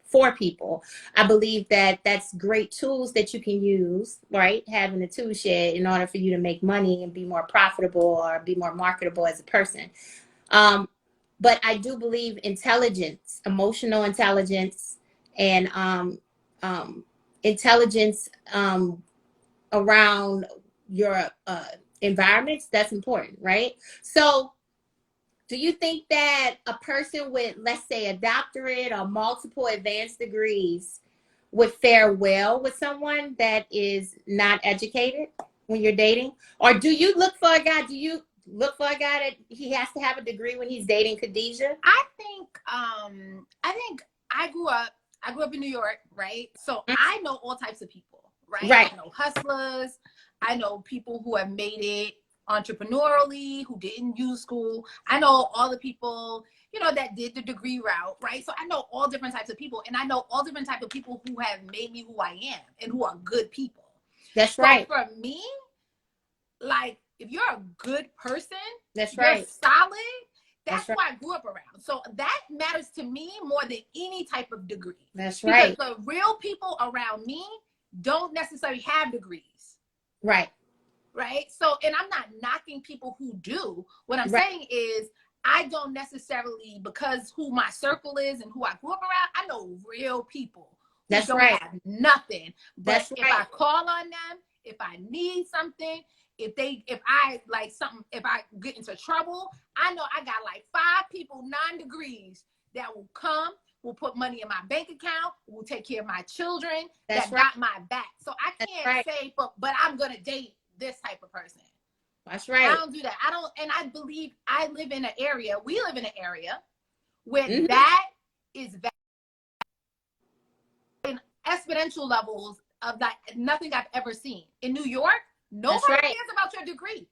S1: for people. I believe that that's great tools that you can use, right? Having a tool shed in order for you to make money and be more profitable or be more marketable as a person. But I do believe intelligence, emotional intelligence, and intelligence around your environments, that's important, right? So do you think that a person with, let's say, a doctorate or multiple advanced degrees would fare well with someone that is not educated when you're dating? Or do you look for a guy? Do you look for a guy that he has to have a degree when he's dating Khadeejah?
S2: I think I grew up in New York, right? So I know all types of people, right? I know hustlers. I know people who have made it entrepreneurially, who didn't use school. I know all the people, you know, that did the degree route, right? So I know all different types of people, and I know all different types of people who have made me who I am and who are good people.
S1: That's right.
S2: So for me, like, if you're a good person,
S1: that's
S2: you're
S1: right,
S2: solid. That's
S1: right.
S2: what I grew up around. So that matters to me more than any type of degree.
S1: That's
S2: because
S1: right.
S2: The real people around me don't necessarily have degrees.
S1: Right.
S2: Right. So, and I'm not knocking people who do. What I'm saying is, I don't necessarily, because who my circle is and who I grew up around, I know real people who don't have nothing. But if I call on them, if I need something, if I like something, if I get into trouble, I know I got like 5 people, 9 degrees that will come, will put money in my bank account, will take care of my children, that got my back. So I can't say, but I'm going to date this type of person.
S1: That's right.
S2: I don't do that. I don't, and I believe I live in an area, we live in an area where that is in exponential levels of like nothing I've ever seen. In New York, nobody cares about your degree.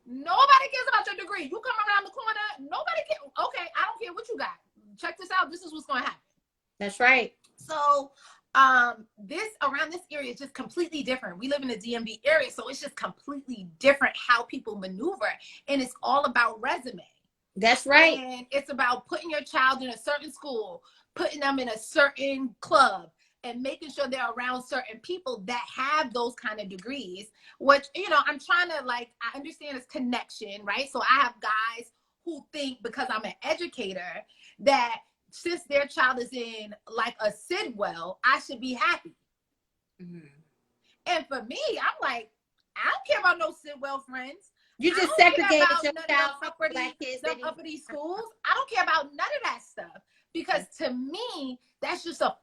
S2: Nobody cares about your degree. You come around the corner, nobody cares. Okay, I don't care what you got. Check this out. This is what's going to happen.
S1: That's right.
S2: So this around this area is just completely different. We live in the DMV area, so it's just completely different how people maneuver, and it's all about resume.
S1: That's right.
S2: And it's about putting your child in a certain school, putting them in a certain club, and making sure they're around certain people that have those kind of degrees, which, you know, I'm trying to, like, I understand it's connection, right? So I have guys who think because I'm an educator that since their child is in like a 𝗬𝗹𝗯𝗟, I should be happy. And for me, I'm like, I don't care about no 𝗬𝗹𝗯𝗟 friends.
S1: You just segregated your child from
S2: uppity,
S1: black kids.
S2: Uppity schools. I don't care about none of that stuff, because to me, that's a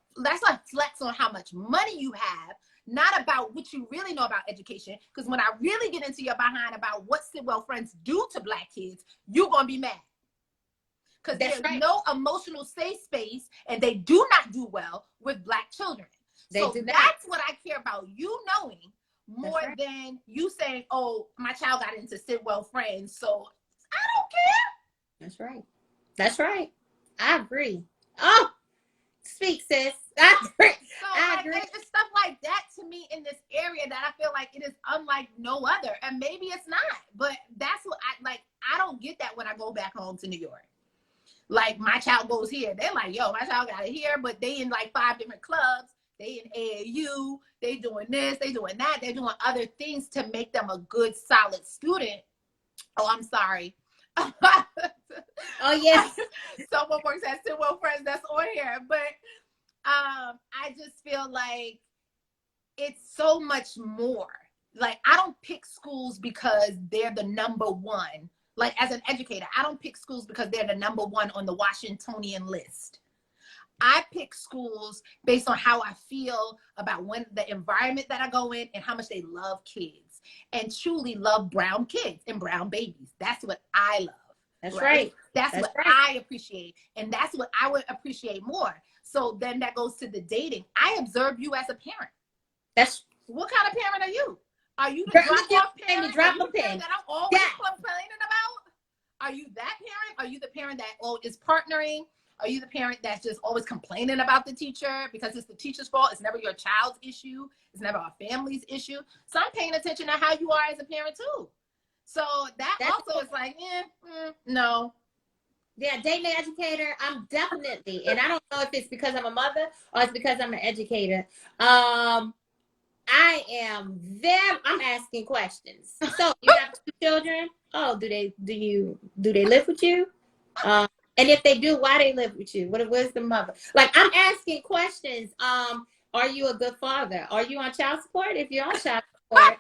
S2: flex on how much money you have, not about what you really know about education. Because when I really get into your behind about what 𝗬𝗹𝗯𝗟 friends do to black kids, you're gonna be mad. Because there's no emotional safe space, and they do not do well with black children. So that's what I care about you knowing more than you saying, oh, my child got into 𝗬𝗹𝗯𝗟 friends, so I don't care.
S1: That's right. That's right. I agree. Oh, speak, sis. I agree.
S2: So I agree. It's stuff like that to me in this area that I feel like it is unlike no other. And maybe it's not, but that's what I like. I don't get that when I go back home to New York. Like, my child goes here. They're like, yo, my child got it here, but they in like 5 different clubs. They in AAU. They doing this. They doing that. They're doing other things to make them a good, solid student. Oh, I'm sorry.
S1: Oh, yes.
S2: Someone works at 𝗬𝗹𝗯𝗟 friends that's on here. But I just feel like it's so much more. Like, I don't pick schools because they're the #1. Like, as an educator, I don't pick schools because they're the #1 on the Washingtonian list. I pick schools based on how I feel about the environment that I go in and how much they love kids and truly love brown kids and brown babies. That's what I love.
S1: That's right.
S2: That's
S1: That's
S2: what
S1: right.
S2: I appreciate. And that's what I would appreciate more. So then that goes to the dating. I observe you as a parent.
S1: That's
S2: what kind of parent are you? Are you the
S1: Girl,
S2: drop-off parent?
S1: drop
S2: Are you
S1: a
S2: the
S1: pin.
S2: parent that I'm always complaining about? Are you that parent? Are you the parent that is partnering? Are you the parent that's just always complaining about the teacher because it's the teacher's fault? It's never your child's issue. It's never our family's issue. So I'm paying attention to how you are as a parent too. So that's also is like, no.
S1: Yeah, dating an educator, I'm definitely, and I don't know if it's because I'm a mother or it's because I'm an educator. I am I'm asking questions. So you have 2 children? Oh, do they live with you? And if they do, why they live with you? What's the mother? Like, I'm asking questions. Are you a good father? Are you on child support? If you're on child support,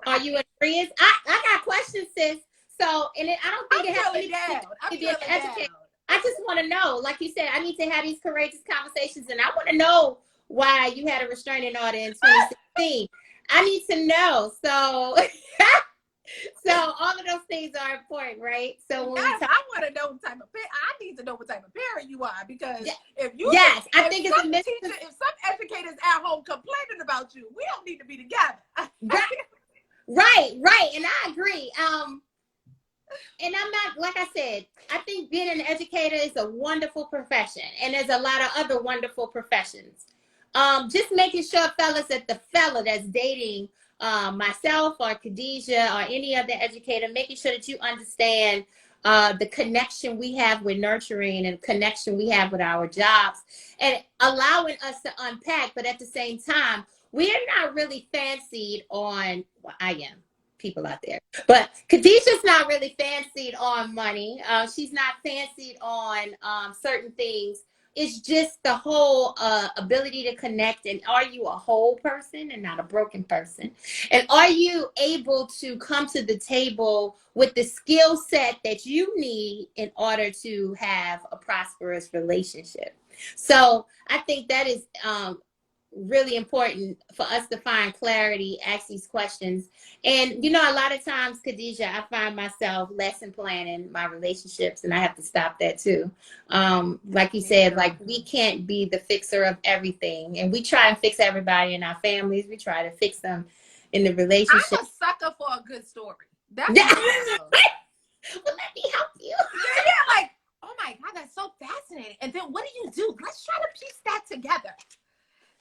S1: are you in arrears? I got questions, sis. So, and I don't think it has to be an educator. I just want to know, like you said, I need to have these courageous conversations, and I want to know why you had a restraining order in 2016. I need to know. So, so all of those things are important, right? So when
S2: I want to know what type of parent. I need to know what type of parent you are, because if you
S1: I think it's a
S2: teacher, if some educators at home complaining about you, we don't need to be together.
S1: Right, and I agree. And I'm not, like I said, I think being an educator is a wonderful profession, and there's a lot of other wonderful professions. Just making sure, fellas, that the fella that's dating myself or Khadeejah or any other educator, making sure that you understand the connection we have with nurturing and connection we have with our jobs, and allowing us to unpack, but at the same time, we're not really fancied on, well, I am. People out there, but Khadeejah's not really fancied on money. She's not fancied on certain things. It's just the whole ability to connect. And are you a whole person and not a broken person? And are you able to come to the table with the skill set that you need in order to have a prosperous relationship? So I think that is really important for us to find clarity, ask these questions. And, you know, a lot of times, Khadeejah, I find myself lesson planning my relationships, and I have to stop that too. Like you said, like, we can't be the fixer of everything. And we try and fix everybody in our families. We try to fix them in the relationship.
S2: I'm a sucker for a good story. That's
S1: well, let me help you.
S2: Yeah, like, oh my God, that's so fascinating. And then what do? Let's try to piece that together.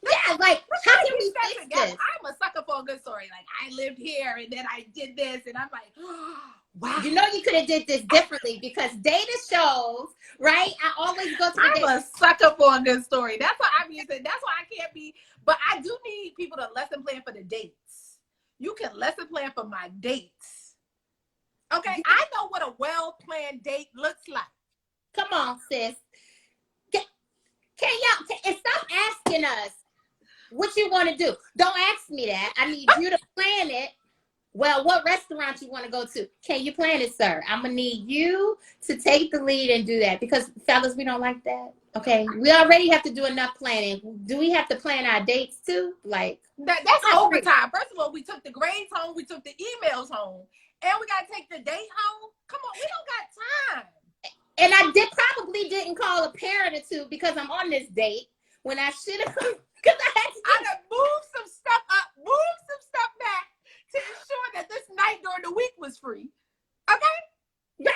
S1: Yeah, like, how can we fix this?
S2: I'm a sucker for a good story. Like, I lived here and then I did this, and I'm like, oh, wow.
S1: You know, you could have did this differently, because data shows, right? I always go to the
S2: I'm a sucker for a good story. That's why I'm using. That's why I can't be. But I do need people to lesson plan for the dates. You can lesson plan for my dates. Okay, I know what a well-planned date looks like.
S1: Come on, sis. Can y'all and stop asking us what you want to do? Don't ask me that. I need you to plan it. Well, what restaurant you want to go to? Can you plan it, sir? I'm gonna need you to take the lead and do that, because fellas, we don't like that. Okay, we already have to do enough planning. Do we have to plan our dates too? Like,
S2: that's overtime. First of all, we took the grades home, we took the emails home, and we gotta take the date home. Come on, we don't got time.
S1: And I probably didn't call a parent or two because I'm on this date when I should have. Because I had to
S2: move some stuff up, move some stuff back to ensure that this night during the week was free. Okay?
S1: Right.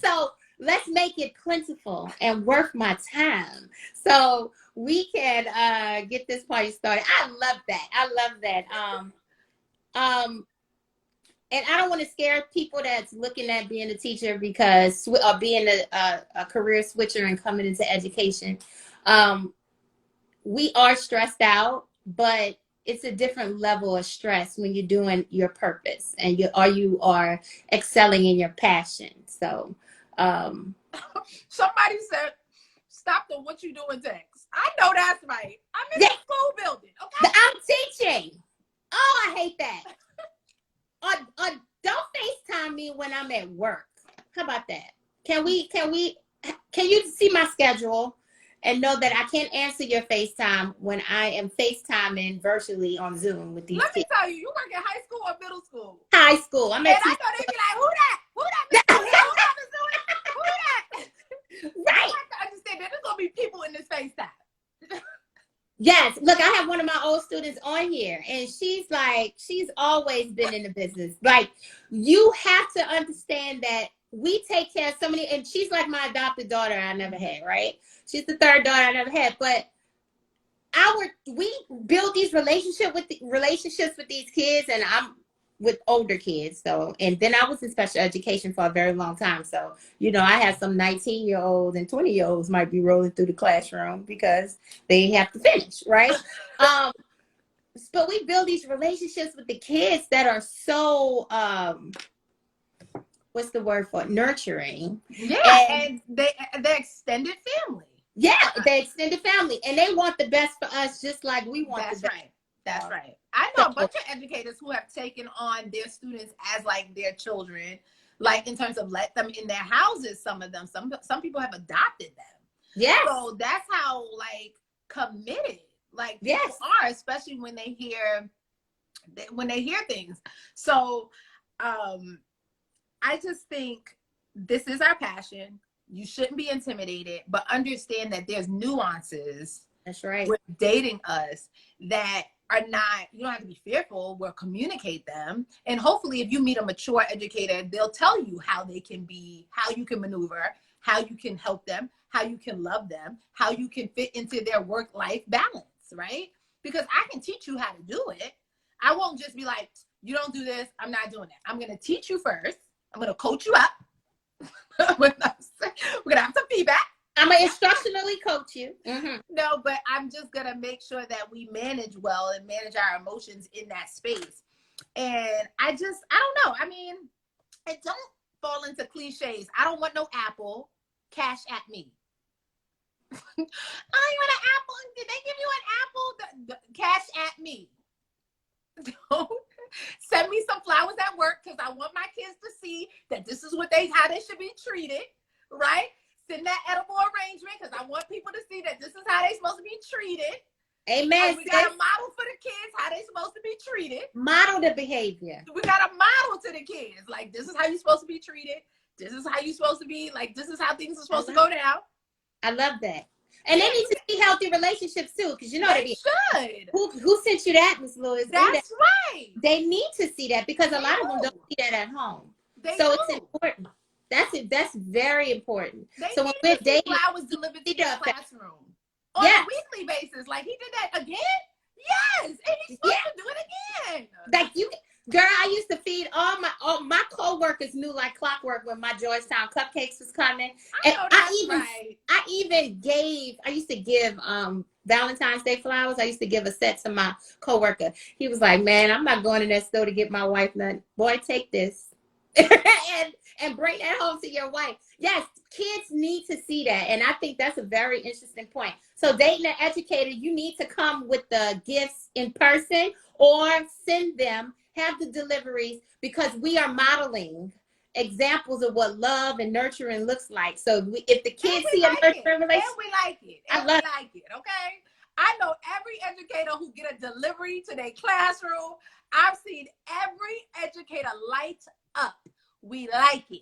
S1: So let's make it plentiful and worth my time, so we can get this party started. I love that. And I don't want to scare people that's looking at being a teacher because, or being a career switcher and coming into education. We are stressed out, but it's a different level of stress when you're doing your purpose and you are excelling in your passion. So,
S2: somebody said, "Stop the what you doing text." I know that's right. I'm in the school building. Okay,
S1: I'm teaching. Oh, I hate that. Or don't FaceTime me when I'm at work. How about that? Can you see my schedule and know that I can't answer your FaceTime when I am FaceTiming virtually on Zoom with these kids?
S2: Let me tell you work at high school or middle school?
S1: High school. I'm at
S2: I know they be like, who that? Who that? Who that
S1: Right.
S2: You have to understand that there's going to be people in this FaceTime.
S1: Yes. Look, I have one of my old students on here, and she's like, she's always been in the business. Like, you have to understand that we take care of so many, and she's like my adopted daughter I never had, right? She's the third daughter I never had, but we build these relationships with these kids, and I'm with older kids. So, and then I was in special education for a very long time. So, you know, I have some 19-year-olds and 20-year-olds might be rolling through the classroom because they have to finish, right? But we build these relationships with the kids that are so, what's the word for it? Nurturing.
S2: Yeah, and they're extended family.
S1: Yeah, they extended family, and they want the best for us, just like we want.
S2: That's right. That's right. I know a bunch of educators who have taken on their students as like their children, like in terms of let them in their houses. Some of them, some people have adopted them.
S1: Yeah.
S2: So that's how like committed like people are, especially when they hear things. So, I just think this is our passion. You shouldn't be intimidated, but understand that there's nuances.
S1: That's right.
S2: With dating us that are not, you don't have to be fearful. We'll communicate them. And hopefully if you meet a mature educator, they'll tell you how they can be, how you can maneuver, how you can help them, how you can love them, how you can fit into their work-life balance, right? Because I can teach you how to do it. I won't just be like, you don't do this, I'm not doing it. I'm going to teach you first. I'm going to coach you up. We're gonna have some feedback.
S1: I'm gonna instructionally coach you.
S2: No, but I'm just gonna make sure that we manage well and manage our emotions in that space. And I don't know. I mean, and don't fall into cliches. I don't want no apple. Cash at me. I want an apple. Did they give you an apple? Cash at me. Don't send me some flowers at work because I want my kids to see that this is how they should be treated, right? Send that edible arrangement because I want people to see that this is how they're supposed to be treated.
S1: Amen.
S2: We got a model for the kids, how they're supposed to be treated.
S1: Model the behavior.
S2: We got a model to the kids. Like, this is how you're supposed to be treated. This is how you're supposed to be. Like, this is how things are supposed to go down.
S1: I love that. And they need to see healthy relationships too, because you know
S2: they should.
S1: Who sent you that, Ms. Lewis?
S2: That's right.
S1: They need to see that because a lot of them don't see that at home. It's important. That's very important.
S2: So when we're dating, flowers delivered to the classroom on a weekly basis. Like, he did that again. Yes, and he's supposed to do it again.
S1: Like girl, I used to feed all my co-workers knew like clockwork when my Georgetown cupcakes was coming. I used to give Valentine's Day flowers. I used to give a set to my co-worker. He was like, man, I'm not going to that store to get my wife nothing. Boy, take this. and bring that home to your wife. Yes, kids need to see that. And I think that's a very interesting point. So dating an educator, you need to come with the gifts in person or send them, have the deliveries, because we are modeling examples of what love and nurturing looks like. So if the kids see a nurturing relationship,
S2: we like it. We like it, okay? I know every educator who get a delivery to their classroom. I've seen every educator light up. We like it.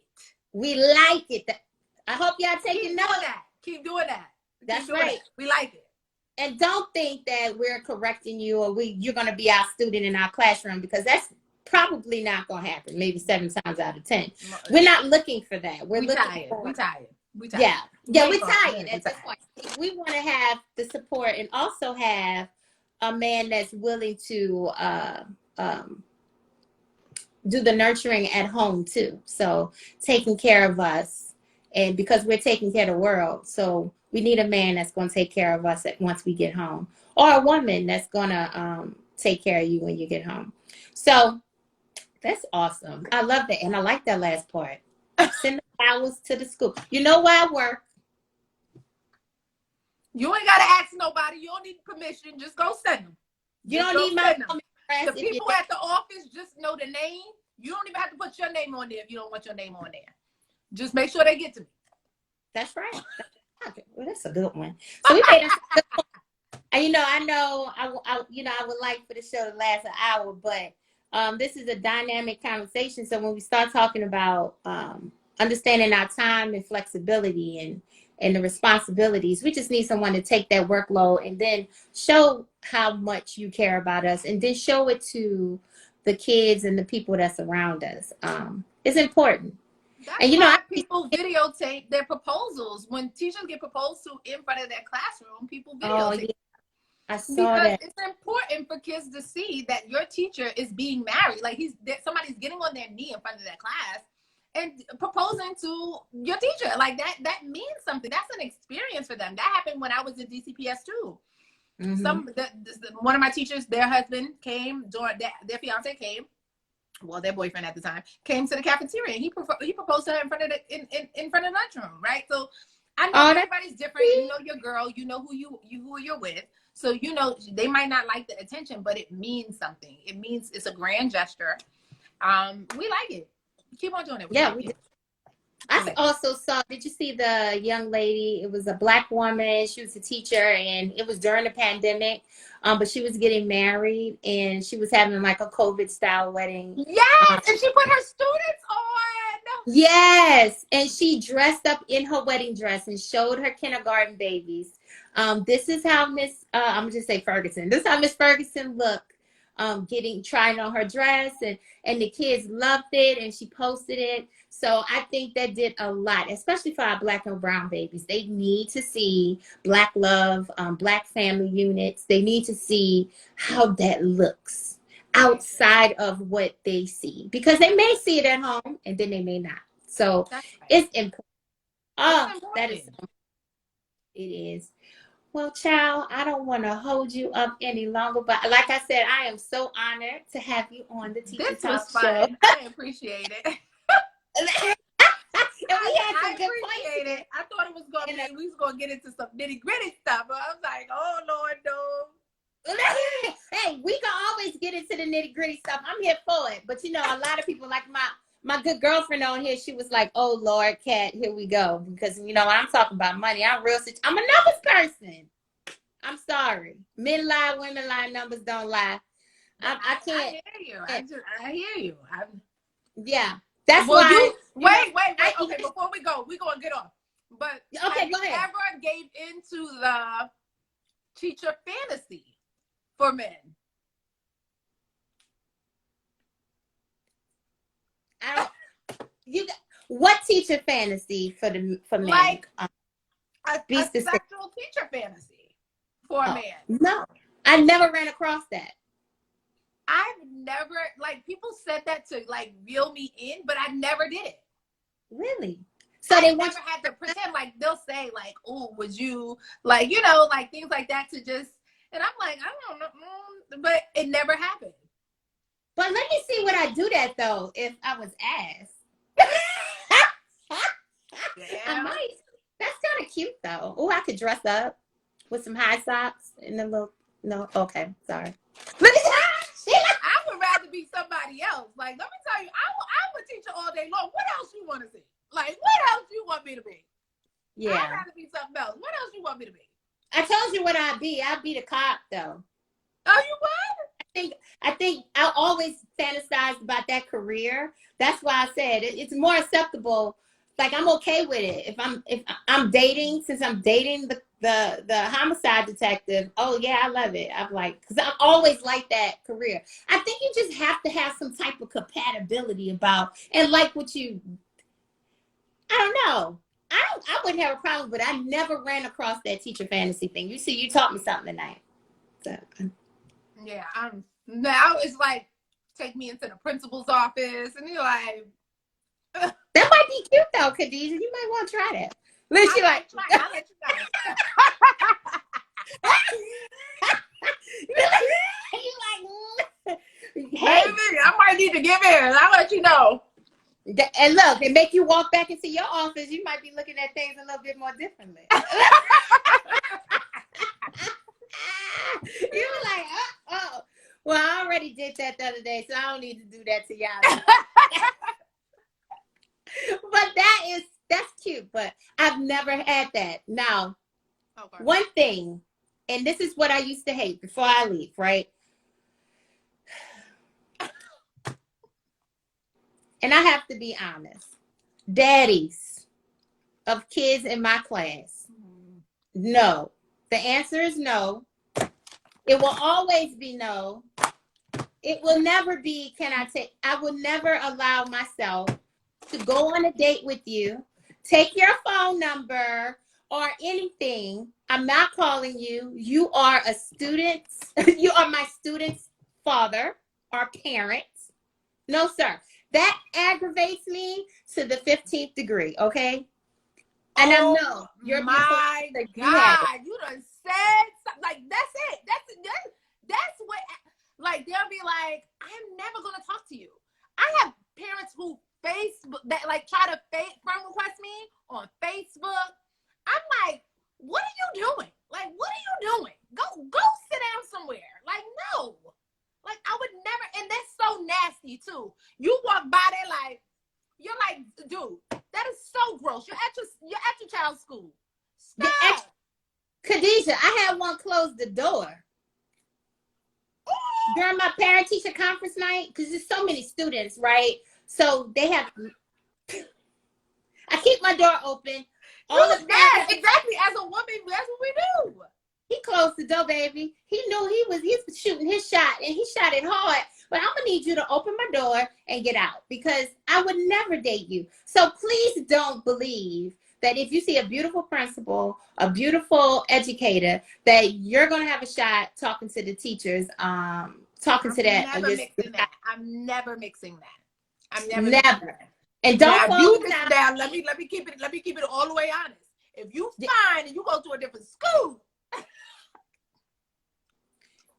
S2: We like it.
S1: I hope y'all taking note.
S2: Keep doing that.
S1: That's right.
S2: We like it.
S1: And don't think that we're correcting you or you're going to be our student in our classroom, because that's probably not going to happen. Maybe 7 times out of 10. We're not looking for that. We're tired.
S2: We're tired.
S1: Yeah, we're tired at this point. We want to have the support and also have a man that's willing to do the nurturing at home too. So taking care of us, and because we're taking care of the world, so we need a man that's going to take care of us once we get home, or a woman that's going to take care of you when you get home. So that's awesome. I love that. And I like that last part. Send the flowers to the school. You know where I work.
S2: You ain't got to ask nobody. You don't need permission. Just go send them.
S1: You don't need my
S2: the people at the office just know the name. You don't even have to put your name on there if you don't want your name on there. Just make sure they get to me.
S1: That's right. Well, that's a good one. So we made a and I would like for the show to last an hour, but this is a dynamic conversation. So when we start talking about understanding our time and flexibility and and the responsibilities. We just need someone to take that workload and then show how much you care about us, and then show it to the kids and the people that's around us. It's important.
S2: That's
S1: And
S2: why people videotape their proposals. When teachers get proposed to in front of their classroom, people videotape.
S1: I saw
S2: because
S1: that.
S2: It's important for kids to see that your teacher is being married. Like somebody's getting on their knee in front of their class and proposing to your teacher. Like that means something. That's an experience for them. That happened when I was in DCPS too. One of my teachers, their husband came, their fiance came, well, their boyfriend at the time, came to the cafeteria, and he proposed to her in front of the lunchroom, right? So I know everybody's different. You know your girl, you know who you're with. So, you know, they might not like the attention, but it means something. It means it's a grand gesture. We like it. Keep on doing it.
S1: We did. I also saw, did you see the young lady? It was a Black woman. She was a teacher, and it was during the pandemic, but she was getting married, and she was having like a COVID style wedding.
S2: Yes, and she put her students on.
S1: Yes, and she dressed up in her wedding dress and showed her kindergarten babies. This is how I'm gonna just say Ferguson. This is how Miss Ferguson looked, trying on her dress, and the kids loved it, and she posted it. So I think that did a lot, especially for our Black and brown babies. They need to see Black love, Black family units. They need to see how that looks outside of what they see, because they may see it at home and then they may not. So it's important. That is, it is. Well, child, I don't want to hold you up any longer, but like I said, I am so honored to have you on the Teacher Talk Show.
S2: I appreciate it.
S1: And we had some good
S2: points. It. I thought it was going to be, we was going to get into some nitty gritty stuff, but I was like, oh, Lord, no.
S1: Hey, we can always get into the nitty gritty stuff. I'm here for it. But, you know, a lot of people, like my good girlfriend on here, she was like, oh, Lord, Kat, here we go. Because, you know, when I'm talking about money, I'm a numbers person. I'm sorry. Men lie, women lie, numbers don't lie. I can't.
S2: I hear you. I hear you.
S1: Yeah. That's why.
S2: Wait. Okay, before we go, we're going to get off. But
S1: okay, go ahead.
S2: Ever gave into the teacher fantasy for men?
S1: What teacher fantasy for men?
S2: Like a sexual teacher fantasy for a man.
S1: No, I never ran across that.
S2: I've never, like, people said that to like reel me in, but I never did it.
S1: Really? So
S2: they never had to pretend. Like, they'll say like, oh, would you, like, you know, like things like that to just, and I'm like, I don't know, but it never happened.
S1: But let me see, would I do that though if I was asked?
S2: Yeah.
S1: I might. That's kind of cute though. Oh, I could dress up with some high socks and a little. No, okay, sorry.
S2: I would rather be somebody else. Like, let me tell you, I'm a teacher all day long. What else you want to see? Like, what else you want me to be?
S1: Yeah.
S2: I'd rather be something else. What else you want me to be?
S1: I told you what I'd be. I'd be the cop though.
S2: Oh, you what?
S1: I think I always fantasized about that career. That's why I said it's more acceptable. Like, I'm okay with it. If I'm dating, since I'm dating the homicide detective, oh yeah, I love it. I'm like, because I've always liked that career. I think you just have to have some type of compatibility about, and like what you, I don't know. I wouldn't have a problem, but I never ran across that teacher fantasy thing. You see, you taught me something tonight. So.
S2: Yeah, now it's like, take me into the principal's office, and you're like,
S1: that might be cute though, Khadeejah. You might want to try that.
S2: I'll let you know. Hey, I might need to give in. I'll let you know.
S1: And look, it make you walk back into your office. You might be looking at things a little bit more differently. You were like, oh. Well, I already did that the other day, so I don't need to do that to y'all. But that's cute, but I've never had that. Now,
S2: okay.
S1: One thing, and this is what I used to hate before I leave, right? And I have to be honest. Daddies, of kids in my class. No. The answer is no. It will always be no. It will never be, I will never allow myself to go on a date with you, take your phone number or anything. I'm not calling you. You are a student. You are my student's father or parent. No, sir. That aggravates me to the 15th degree, okay? And I know you're
S2: my God, you done said something. Like, that's it. That's what, like, they'll be like, I'm never going to talk to you. I have parents who Facebook, that like try to friend request me on Facebook. I'm like, what are you doing? Like, what are you doing? Go sit down somewhere. Like, no. Like, I would never, and that's so nasty too. You walk by there like, you're like, dude, that is so gross. You're at your child's school. Stop.
S1: Khadeejah, I had one close the door. During my parent-teacher conference night, because there's so many students, right? So they have, I keep my door open.
S2: Yes, exactly. As a woman, that's what we do.
S1: He closed the door, baby. He knew he was shooting his shot, and he shot it hard. But I'm going to need you to open my door and get out, because I would never date you. So please don't believe that if you see a beautiful principal, a beautiful educator, that you're going to have a shot talking to the teachers, talking to that.
S2: I'm never mixing that. I'm never.
S1: Never. And don't
S2: now, you sit down. Let me keep it all the way honest. If you find and you go to a different school,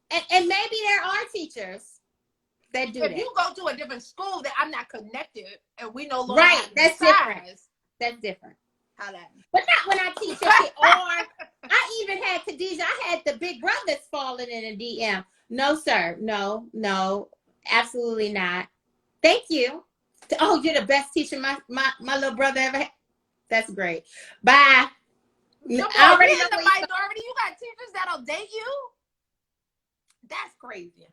S1: and maybe there are teachers that do that.
S2: If you go to a different school that I'm not connected and we no longer
S1: right, that's different. That's different.
S2: How that?
S1: But not when I teach it. Or I even had Khadeejah. I had the big brothers falling in a DM. No, sir. No, absolutely not. Thank you. Oh, you're the best teacher my little brother ever had. That's great. Bye.
S2: I already in the minority. You got teachers that'll date you. That's crazy.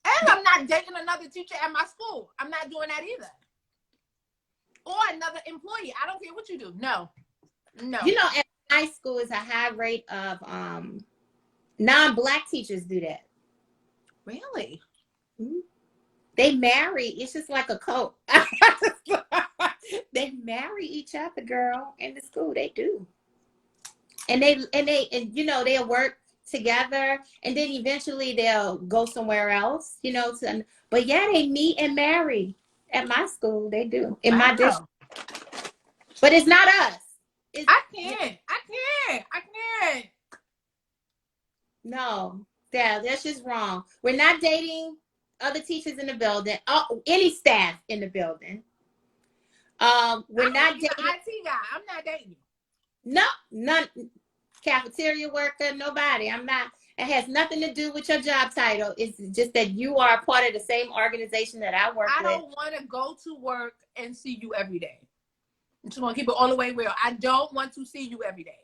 S2: And I'm not dating another teacher at my school. I'm not doing that either. Or another employee. I don't care what you do. No.
S1: You know, at high school is a high rate of non-Black teachers do that.
S2: Really?
S1: Mm-hmm. They marry. It's just like a cult. They marry each other, girl, in the school. They do. And you know, they'll work together, and then eventually they'll go somewhere else, you know. But yeah, they meet and marry at my school. They do in my district. But it's not us.
S2: I can't.
S1: No, that's just wrong. We're not dating other teachers in the building. Any staff in the building. We're not dating
S2: IT guy. I'm not dating you.
S1: No, none. Cafeteria worker, nobody. I'm not. It has nothing to do with your job title. It's just that you are a part of the same organization that I work with.
S2: I don't want to go to work and see you every day. I'm just gonna keep it all the way real. I don't want to see you every day.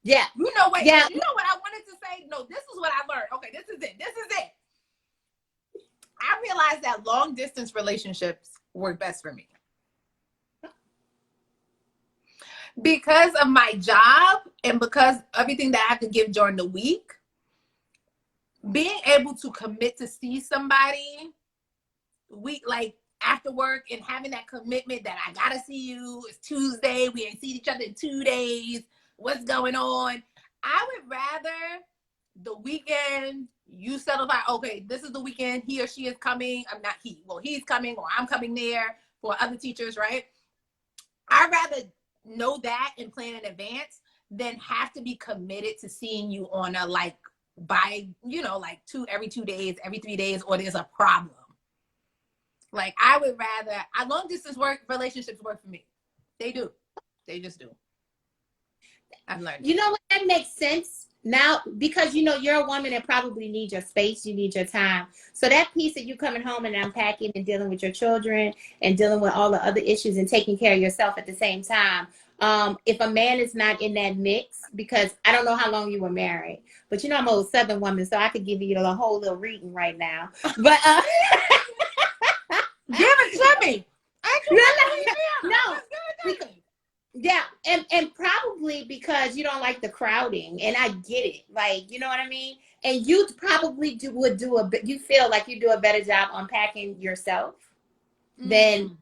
S1: Yeah.
S2: You know what? Yeah. You know what I wanted to say? No, this is what I learned. Okay, this is it. I realized that long distance relationships work best for me. Because of my job and because everything that I have to give during the week, being able to commit to see somebody like after work and having that commitment that I gotta see you, it's Tuesday, we ain't seen each other in 2 days, what's going on? I would rather the weekend you settle by, okay, this is the weekend, he or she is coming. He's coming or I'm coming there for other teachers, right? I'd rather know that and plan in advance than have to be committed to seeing you on a every 2 days, every 3 days, or there's a problem. Like, I would rather, long distance relationships work for me. They do. They just do. I've learned.
S1: You know what? That makes sense now, because you know you're a woman that probably needs your space, you need your time. So that piece of you coming home and unpacking and dealing with your children and dealing with all the other issues and taking care of yourself at the same time. If a man is not in that mix, because I don't know how long you were married, but you know I'm an old Southern woman, so I could give you the whole little reading right now. But
S2: give it to me.
S1: No. Yeah, and probably because you don't like the crowding, and I get it. Like, you know what I mean? And you probably would do you feel like you do a better job unpacking yourself than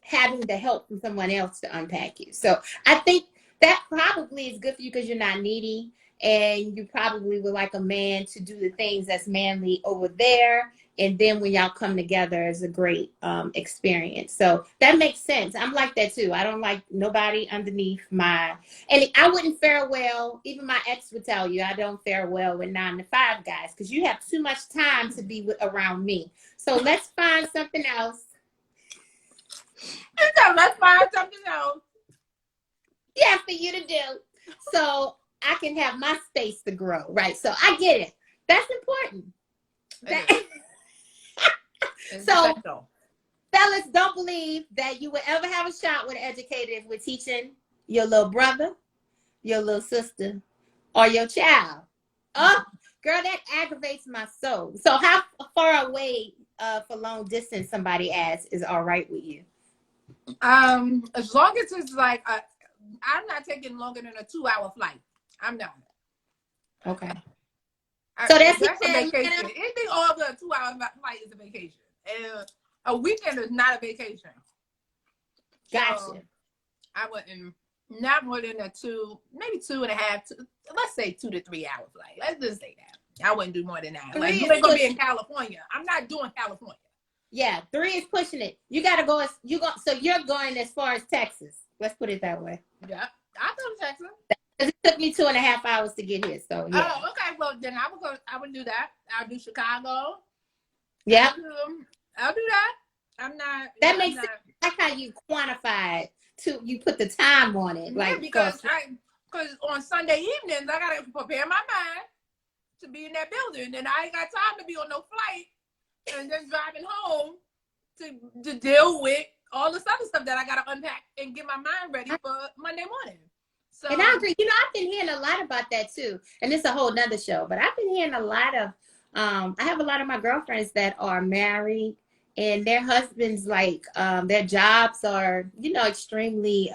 S1: having the help from someone else to unpack you. So I think that probably is good for you because you're not needy, and you probably would like a man to do the things that's manly over there. And then when y'all come together, it's a great experience. So that makes sense. I'm like that too. I don't like nobody underneath my, and I wouldn't fare well. Even my ex would tell you I don't fare well with 9 to 5 guys because you have too much time to be around me. So let's find something else.
S2: Let's find something else.
S1: Yeah, for you to do. So I can have my space to grow, right? So I get it. That's important. So, fellas, don't believe that you will ever have a shot with an educator if we're teaching your little brother, your little sister, or your child. Oh, girl, that aggravates my soul. So how far away for long distance somebody asks is all right with you?
S2: As long as it's like, I'm not taking longer than a 2-hour flight. I'm not.
S1: Okay. So that's
S2: a vacation. Anything over a 2-hour flight is a vacation. And a weekend is not a vacation.
S1: Gotcha.
S2: So I wouldn't, not more than a 2, maybe 2.5, let's say 2 to 3 hour flight. Let's just say that. I wouldn't do more than that. Like, you ain't gonna be in California. I'm not doing California. Yeah,
S1: 3 is pushing it. You gotta go. So you're going as far as Texas. Let's put it that way.
S2: Yeah, I'll go to Texas.
S1: It took me 2.5 hours to get here. So yeah.
S2: Oh, okay. Well, then I would do that. I'll do Chicago.
S1: Yeah.
S2: I'll do that. I'm not.
S1: That makes sense. That's how you quantify it. You put the time on it.
S2: Yeah,
S1: like
S2: because on Sunday evenings I gotta prepare my mind to be in that building, and I ain't got time to be on no flight and then driving home to deal with all this other stuff that I gotta unpack and get my mind ready for Monday morning. So,
S1: and I agree. You know, I've been hearing a lot about that too, and it's a whole nother show. But I've been hearing a lot of. I have a lot of my girlfriends that are married, and their husbands, like, their jobs are, you know, extremely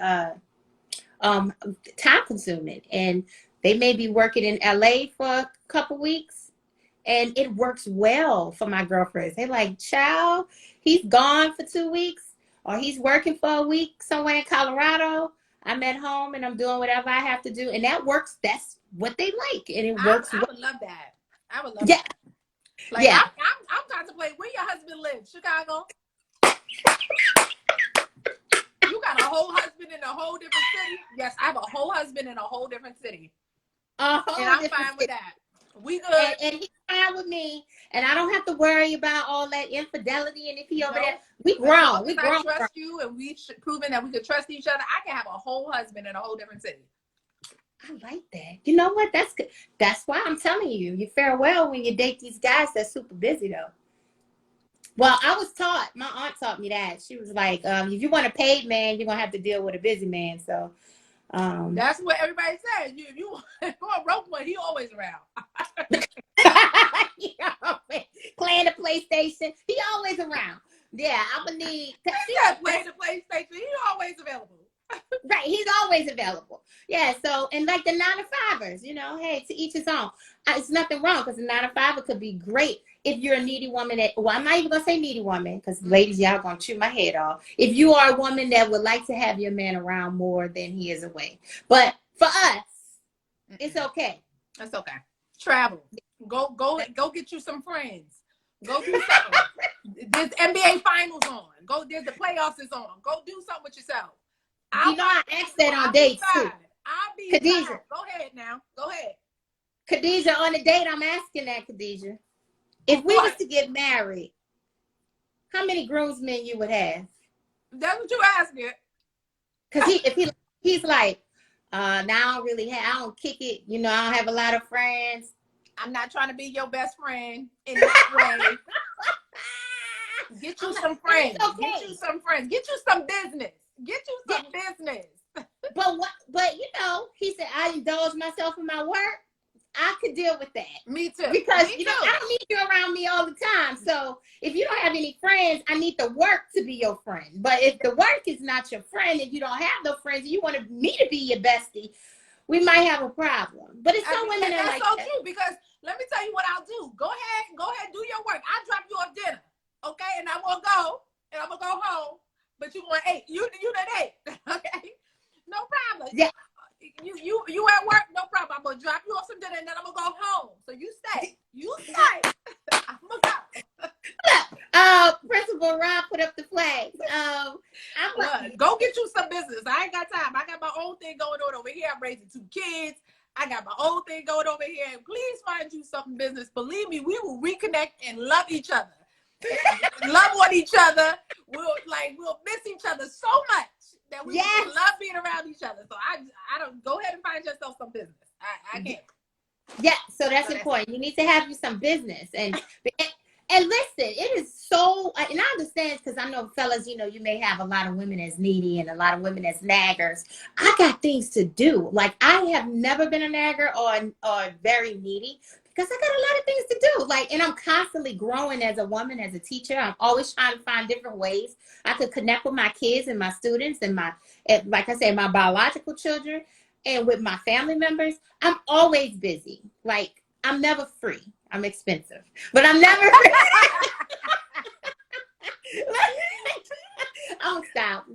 S1: time consuming, and they may be working in LA for a couple weeks, and it works well for my girlfriends. They're like, child, he's gone for 2 weeks, or he's working for a week somewhere in Colorado. I'm at home and I'm doing whatever I have to do, and that works. That's what they like, and it works.
S2: I would love that. I would love that. Like,
S1: yeah.
S2: I'm contemplating where your husband lives. Chicago. You got a whole husband in a whole different city. Yes, I have a whole husband in a whole different city. And I'm fine with that. We good.
S1: And he's fine with me, and I don't have to worry about all that infidelity. And if he over there, we grown. We grown.
S2: I trust you, and we've proven that we could trust each other. I can have a whole husband in a whole different city.
S1: I like that. You know what? That's good. That's why I'm telling you, you fare well when you date these guys that's super busy, though. Well, I was taught, my aunt taught me that. She was like, if you want a paid man, you're going to have to deal with a busy man. So
S2: that's what everybody says. If you want a rope one, he always around.
S1: Playing the PlayStation. He always around. Yeah, I'm going to need.
S2: Playing the PlayStation. He always available.
S1: Right, he's always available. Yeah, so, and like the 9-to-5ers, you know, hey, to each his own. It's nothing wrong, because the 9-to-5er could be great if you're a needy woman. Well, I'm not even going to say needy woman, because ladies, y'all going to chew my head off. If you are a woman that would like to have your man around more than he is away. But for us, it's okay.
S2: That's okay. Travel. Go get you some friends. Go do something. There's NBA finals on. There's the playoffs is on. Go do something with yourself.
S1: You know, I asked that on dates too.
S2: I'll be
S1: Khadeejah.
S2: Go ahead now. Go ahead.
S1: Khadeejah, on a date, I'm asking that, Khadeejah. If we was to get married, how many groomsmen you would have?
S2: That's what you asking.
S1: Because he's like, now I don't really have, I don't kick it. You know, I don't have a lot of friends.
S2: I'm not trying to be your best friend in that way. Get you some friends. Okay. Get you some friends. Get you some business. Get you some business.
S1: But you know, he said, I indulge myself in my work. I could deal with that.
S2: Me too.
S1: Because
S2: me
S1: you know,
S2: too.
S1: I don't need you around me all the time. So if you don't have any friends, I need the work to be your friend. But if the work is not your friend and you don't have no friends, and you want me to be your bestie, we might have a problem. But it's some women that
S2: that's
S1: like
S2: so
S1: that.
S2: true, because let me tell you what I'll do. Go ahead, do your work. I'll drop you off dinner, okay? And I'm gonna go, and I'm gonna go home. But you want 8? You done 8, okay? No problem.
S1: Yeah.
S2: You at work? No problem. I'm gonna drop you off some dinner, and then I'm gonna go home. So you stay. You stay. I'm gonna go.
S1: Principal Rob put up the flags.
S2: Go get you some business. I ain't got time. I got my own thing going on over here. I'm raising 2 kids. I got my own thing going over here. And please find you some business. Believe me, we will reconnect and love each other. Love on each other. We'll miss each other so much that we love being around each other. So I don't, go ahead and find yourself some business. I can't.
S1: Yeah, so that's important. You need to have you some business. And listen, it is so, and I understand, because I know, fellas, you know, you may have a lot of women as needy and a lot of women as naggers. I got things to do. Like, I have never been a nagger or very needy, because I got a lot of things to do. Like, and I'm constantly growing as a woman, as a teacher. I'm always trying to find different ways I could connect with my kids and my students and like I said, my biological children, and with my family members. I'm always busy. Like, I'm never free. I'm expensive, but I'm never free. I'm stop.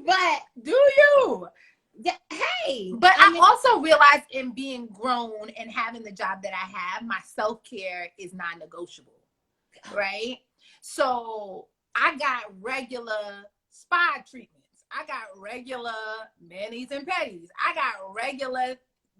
S1: But
S2: do you?
S1: Yeah, hey.
S2: But I also realized, in being grown and having the job that I have, my self-care is non-negotiable, right? So I got regular spa treatments. I got regular manis and petties. I got regular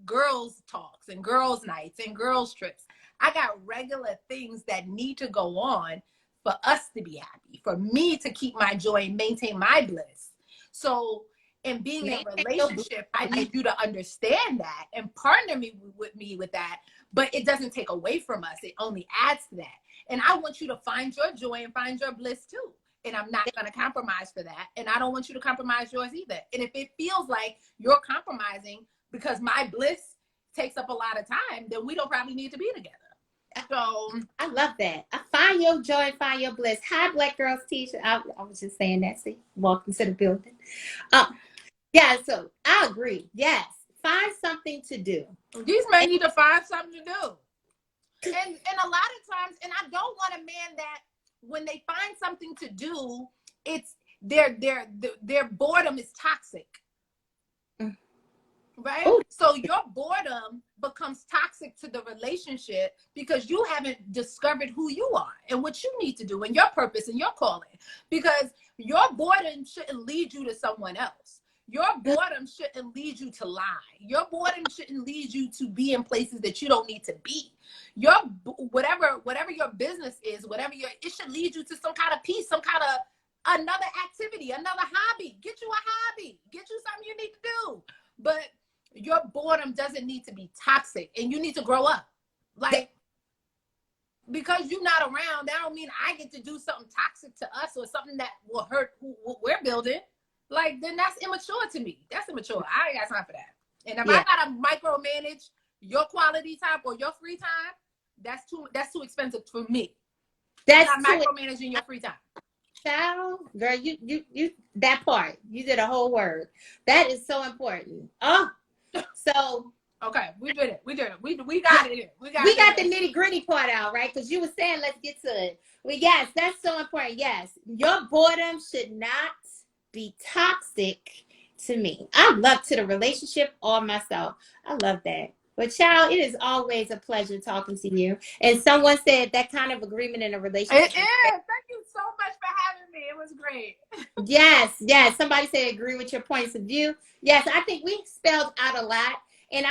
S2: girls talks and girls nights and girls trips. I got regular things that need to go on for us to be happy, for me to keep my joy and maintain my bliss. So in being in a relationship, I need you to understand that and partner with me with that. But it doesn't take away from us. It only adds to that. And I want you to find your joy and find your bliss too. And I'm not going to compromise for that. And I don't want you to compromise yours either. And if it feels like you're compromising because my bliss takes up a lot of time, then we don't probably need to be together. So
S1: I love that. I find your joy and find your bliss. Hi, Black Girls Teacher. I was just saying that. See, welcome to the building. Yeah, so I agree. Yes, find something to do.
S2: These men need to find something to do. And a lot of times, and I don't want a man that when they find something to do, it's their boredom is toxic. Right? Ooh. So your boredom becomes toxic to the relationship because you haven't discovered who you are and what you need to do and your purpose and your calling. Because your boredom shouldn't lead you to someone else. Your boredom shouldn't lead you to lie. Your boredom shouldn't lead you to be in places that you don't need to be. Your whatever your business is, it should lead you to some kind of peace, some kind of another activity, another hobby. Get you a hobby. Get you something you need to do. But your boredom doesn't need to be toxic, and you need to grow up. Like, because you're not around, that don't mean I get to do something toxic to us or something that will hurt who we're building. Like, then that's immature to me. That's immature. I ain't got time for that. And if I gotta micromanage your quality time or your free time, that's too expensive for me. That's not micromanaging your free time.
S1: Child, girl, you that part, you did a whole word. That is so important. Oh, so
S2: okay, we did it. We got it. We
S1: got the nitty gritty part out, right? Because you were saying, let's get to it. Well, yes, that's so important. Yes, your boredom should not be toxic to me. I love to the relationship or myself. I love that. But child, it is always a pleasure talking to you. And someone said that kind of agreement in a relationship.
S2: It is. Thank you so much for having me. It was great.
S1: Yes. Somebody said agree with your points of view. Yes, I think we spelled out a lot. And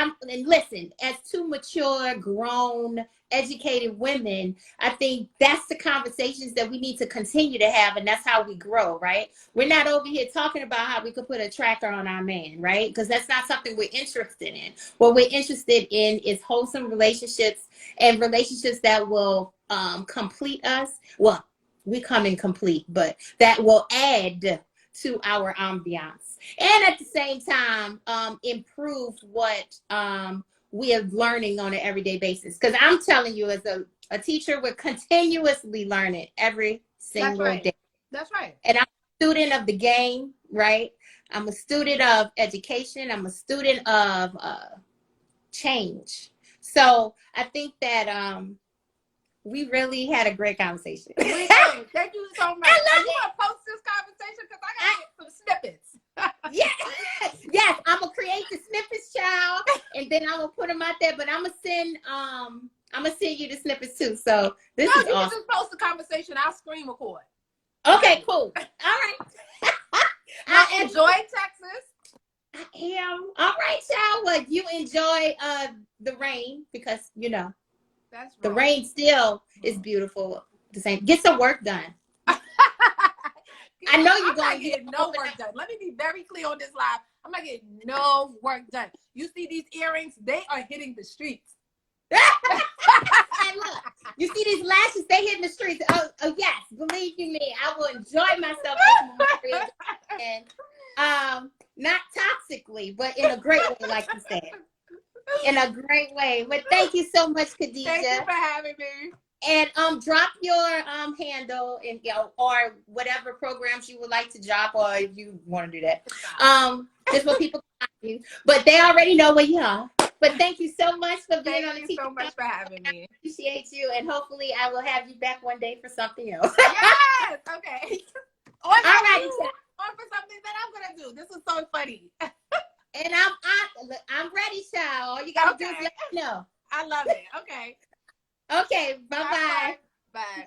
S1: listen, as two mature, grown, educated women, I think that's the conversations that we need to continue to have, and that's how we grow, right? We're not over here talking about how we could put a tracker on our man, right? Because that's not something we're interested in. What we're interested in is wholesome relationships and relationships that will complete us. Well, we come incomplete, but that will add to our ambiance. And at the same time, improve what we are learning on an everyday basis. Because I'm telling you, as a teacher, we're continuously learning every single day.
S2: That's right.
S1: And I'm a student of the game, right? I'm a student of education. I'm a student of change. So I think that we really had a great conversation.
S2: We did. Thank you so much. Are you gonna post this conversation? Because I gotta get some snippets.
S1: Yes, I'm gonna create the snippets, child, and then I'm gonna put them out there. But I'm gonna send you the snippets too. So this is
S2: you
S1: awesome.
S2: can just post the conversation. I'll screen record.
S1: Okay, cool. All right.
S2: I enjoy Texas.
S1: I am. All right, child. Well, you enjoy the rain because you know
S2: that's
S1: the rain still is beautiful. The same. Get some work done. I know you're going to get
S2: no work done. Let me be very clear on this live. I'm not getting no work done. You see these earrings? They are hitting the streets.
S1: And look, you see these lashes? They hitting the streets. Oh yes, believe you me, I will enjoy myself and not toxically, but in a great way, like you said, in a great way. But thank you so much, Khadeejah.
S2: Thank you for having me.
S1: And drop your handle and or whatever programs you would like to drop, or if you want to do that. Just what people can find you. But they already know where you are. But thank you so much for being on the teacher.
S2: Thank you so much for having me.
S1: I appreciate you, and hopefully I will have you back one day for something else.
S2: Yes. Okay.
S1: All right.
S2: Or for something that I'm gonna do. This is so funny.
S1: And I'm ready, child. All you gotta do is let me know.
S2: I love it. Okay.
S1: Okay. Bye-bye.
S2: Bye.